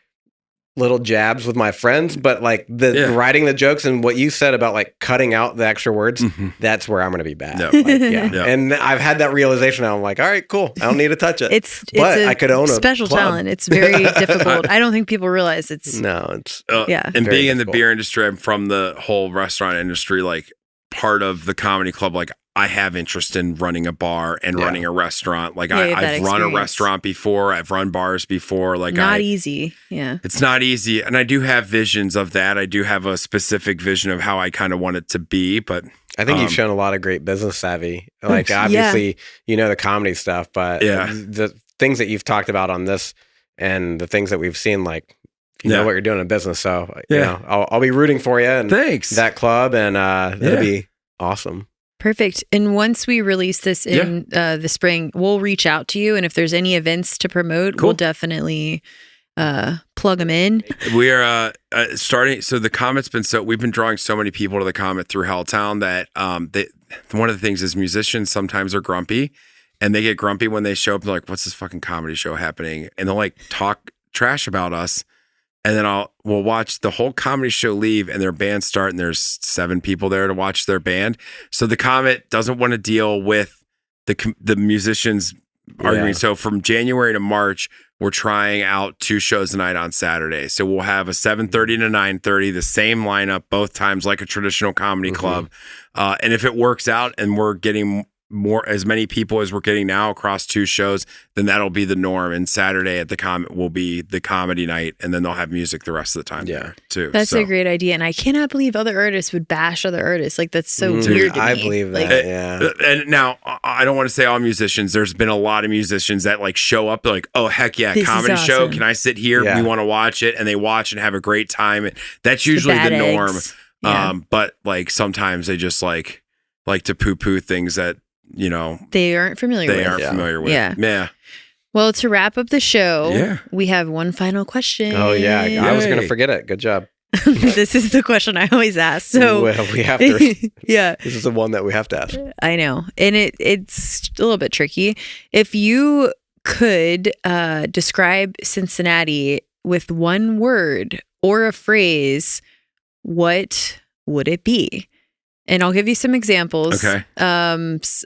[SPEAKER 2] little jabs with my friends, but like writing the jokes and what you said about like cutting out the extra words, that's where I'm going to be bad.
[SPEAKER 1] Yep.
[SPEAKER 2] Like, And I've had that realization now. I'm like, all right, cool. I don't need to touch it. But I could own a
[SPEAKER 3] special
[SPEAKER 2] club.
[SPEAKER 3] talent. It's very difficult. I don't think people realize it's.
[SPEAKER 2] No, it's
[SPEAKER 1] And
[SPEAKER 2] very
[SPEAKER 1] being in the
[SPEAKER 2] difficult.
[SPEAKER 1] beer industry, I'm from the whole restaurant industry, like part of the comedy club, like I have interest in running a bar and running a restaurant. Like I've run a restaurant before. I've run bars before. Like
[SPEAKER 3] not easy. Yeah.
[SPEAKER 1] It's not easy. And I do have visions of that. I do have a specific vision of how I kind of want it to be, but
[SPEAKER 2] I think you've shown a lot of great business savvy. Like obviously, the comedy stuff, but the things that you've talked about on this and the things that we've seen, like you know what you're doing in business. So I'll be rooting for you and that club, and that'll be awesome.
[SPEAKER 3] Perfect. And once we release this in the spring, we'll reach out to you. And if there's any events to promote, we'll definitely plug them in.
[SPEAKER 1] We are starting. So the Comet's we've been drawing so many people to the Comet through Helltown that one of the things is musicians sometimes are grumpy, and they get grumpy when they show up. They're like, what's this fucking comedy show happening? And they'll like talk trash about us. And then we'll watch the whole comedy show leave and their band start, and there's 7 people there to watch their band. So the Comet doesn't want to deal with the musicians arguing. So from January to March, we're trying out 2 shows a night on Saturday. So we'll have a 7:30 to 9:30, the same lineup both times, like a traditional comedy club. And if it works out and we're getting as many people as we're getting now across 2 shows, then that'll be the norm. And Saturday at the Comet will be the comedy night, and then they'll have music the rest of the time there too.
[SPEAKER 3] That's a great idea. And I cannot believe other artists would bash other artists. Like that's so weird to me.
[SPEAKER 2] I believe that.
[SPEAKER 1] And now I don't want to say all musicians. There's been a lot of musicians that like show up like, oh heck yeah, comedy show. Can I sit here? We want to watch it, and they watch and have a great time. That's usually the norm. But like sometimes they just like to poo-poo things that
[SPEAKER 3] they aren't familiar with.
[SPEAKER 1] Yeah.
[SPEAKER 3] Well, to wrap up the show, we have one final question.
[SPEAKER 2] Oh yeah, I was going to forget it. Good job.
[SPEAKER 3] This is the question I always ask. So
[SPEAKER 2] we have to.
[SPEAKER 3] This
[SPEAKER 2] is the one that we have to ask.
[SPEAKER 3] I know, and it's a little bit tricky. If you could describe Cincinnati with one word or a phrase, what would it be? And I'll give you some examples.
[SPEAKER 1] Okay.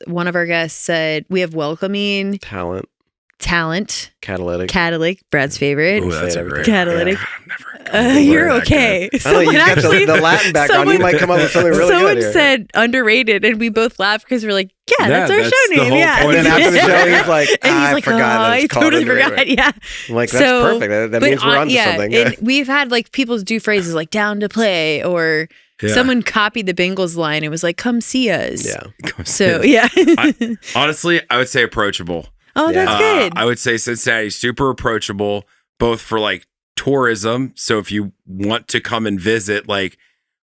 [SPEAKER 3] One of our guests said we have welcoming,
[SPEAKER 2] talent,
[SPEAKER 3] catalytic, Brad's favorite.
[SPEAKER 1] Ooh, that's a great
[SPEAKER 3] catalytic.
[SPEAKER 1] You're
[SPEAKER 3] okay.
[SPEAKER 2] You got the Latin background. You might come up with something really good.
[SPEAKER 3] Someone said underrated, and we both laughed because we're like, that's our show name.
[SPEAKER 2] And then after the show, he's like, I forgot.
[SPEAKER 3] I totally forgot. Yeah.
[SPEAKER 2] I'm like, that's perfect. That means we're onto something.
[SPEAKER 3] And we've had like people do phrases like "down to play" or. Yeah. Someone copied the Bengals line. It was like, come see us.
[SPEAKER 2] Yeah.
[SPEAKER 3] So,
[SPEAKER 1] honestly, I would say approachable.
[SPEAKER 3] Oh, that's good.
[SPEAKER 1] I would say Cincinnati super approachable, both for like tourism. So if you want to come and visit, like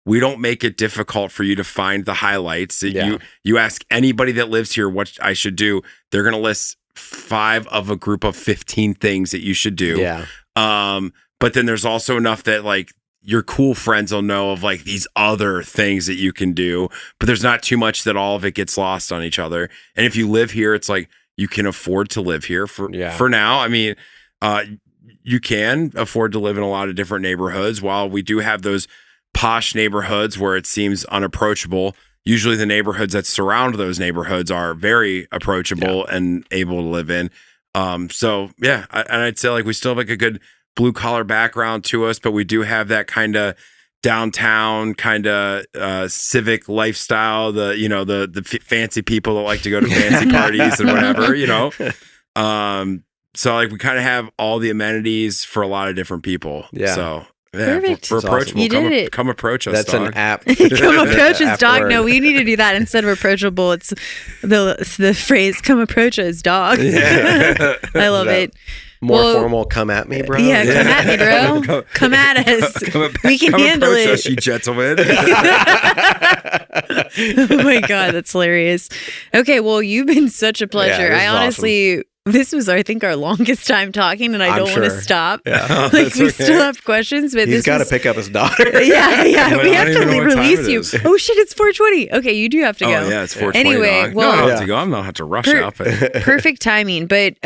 [SPEAKER 1] we don't make it difficult for you to find the highlights. You ask anybody that lives here what I should do. They're going to list 5 of a group of 15 things that you should do.
[SPEAKER 2] Yeah.
[SPEAKER 1] But then there's also enough that like, your cool friends will know of like these other things that you can do, but there's not too much that all of it gets lost on each other. And if you live here, it's like you can afford to live here for now. I mean, you can afford to live in a lot of different neighborhoods. While we do have those posh neighborhoods where it seems unapproachable, usually the neighborhoods that surround those neighborhoods are very approachable and able to live in. So yeah, and I'd say like we still have like a good blue collar background to us, but we do have that kind of downtown kind of civic lifestyle, the fancy people that like to go to fancy parties and whatever, so like we kind of have all the amenities for a lot of different people. Yeah. So yeah,
[SPEAKER 3] perfect.
[SPEAKER 1] We're approachable.
[SPEAKER 3] You did it.
[SPEAKER 1] Come approach us.
[SPEAKER 2] That's
[SPEAKER 1] dog.
[SPEAKER 2] an app.
[SPEAKER 3] Come approach us, dog.
[SPEAKER 2] word.
[SPEAKER 3] No, we need to do that instead of approachable. It's the phrase "come approach us, dog."
[SPEAKER 1] Yeah.
[SPEAKER 3] I love it.
[SPEAKER 2] More formal, come at me, bro.
[SPEAKER 3] Yeah, come at me, bro. Come at us. We can handle it.
[SPEAKER 1] Us, you gentlemen.
[SPEAKER 3] Oh my God, that's hilarious. Okay, well, you've been such a pleasure.
[SPEAKER 2] Yeah,
[SPEAKER 3] I honestly, this was, I think, our longest time talking, and I don't want to stop.
[SPEAKER 2] Yeah.
[SPEAKER 3] Like, we still have questions, but
[SPEAKER 2] He's got to pick up his daughter.
[SPEAKER 3] Yeah. We have to release you.
[SPEAKER 1] Is.
[SPEAKER 3] Oh, shit, it's 4:20. Okay, you do have to go.
[SPEAKER 1] Oh, yeah, it's 4:20.
[SPEAKER 3] Anyway,
[SPEAKER 1] well, I don't have to go. I'm not have to rush up.
[SPEAKER 3] Perfect timing. But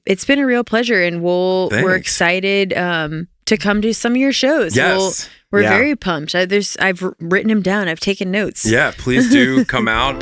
[SPEAKER 3] it's been a real pleasure, and we're excited to come to some of your shows.
[SPEAKER 1] Yes.
[SPEAKER 3] We're very pumped. I've written them down. I've taken notes.
[SPEAKER 1] Yeah, please do come out.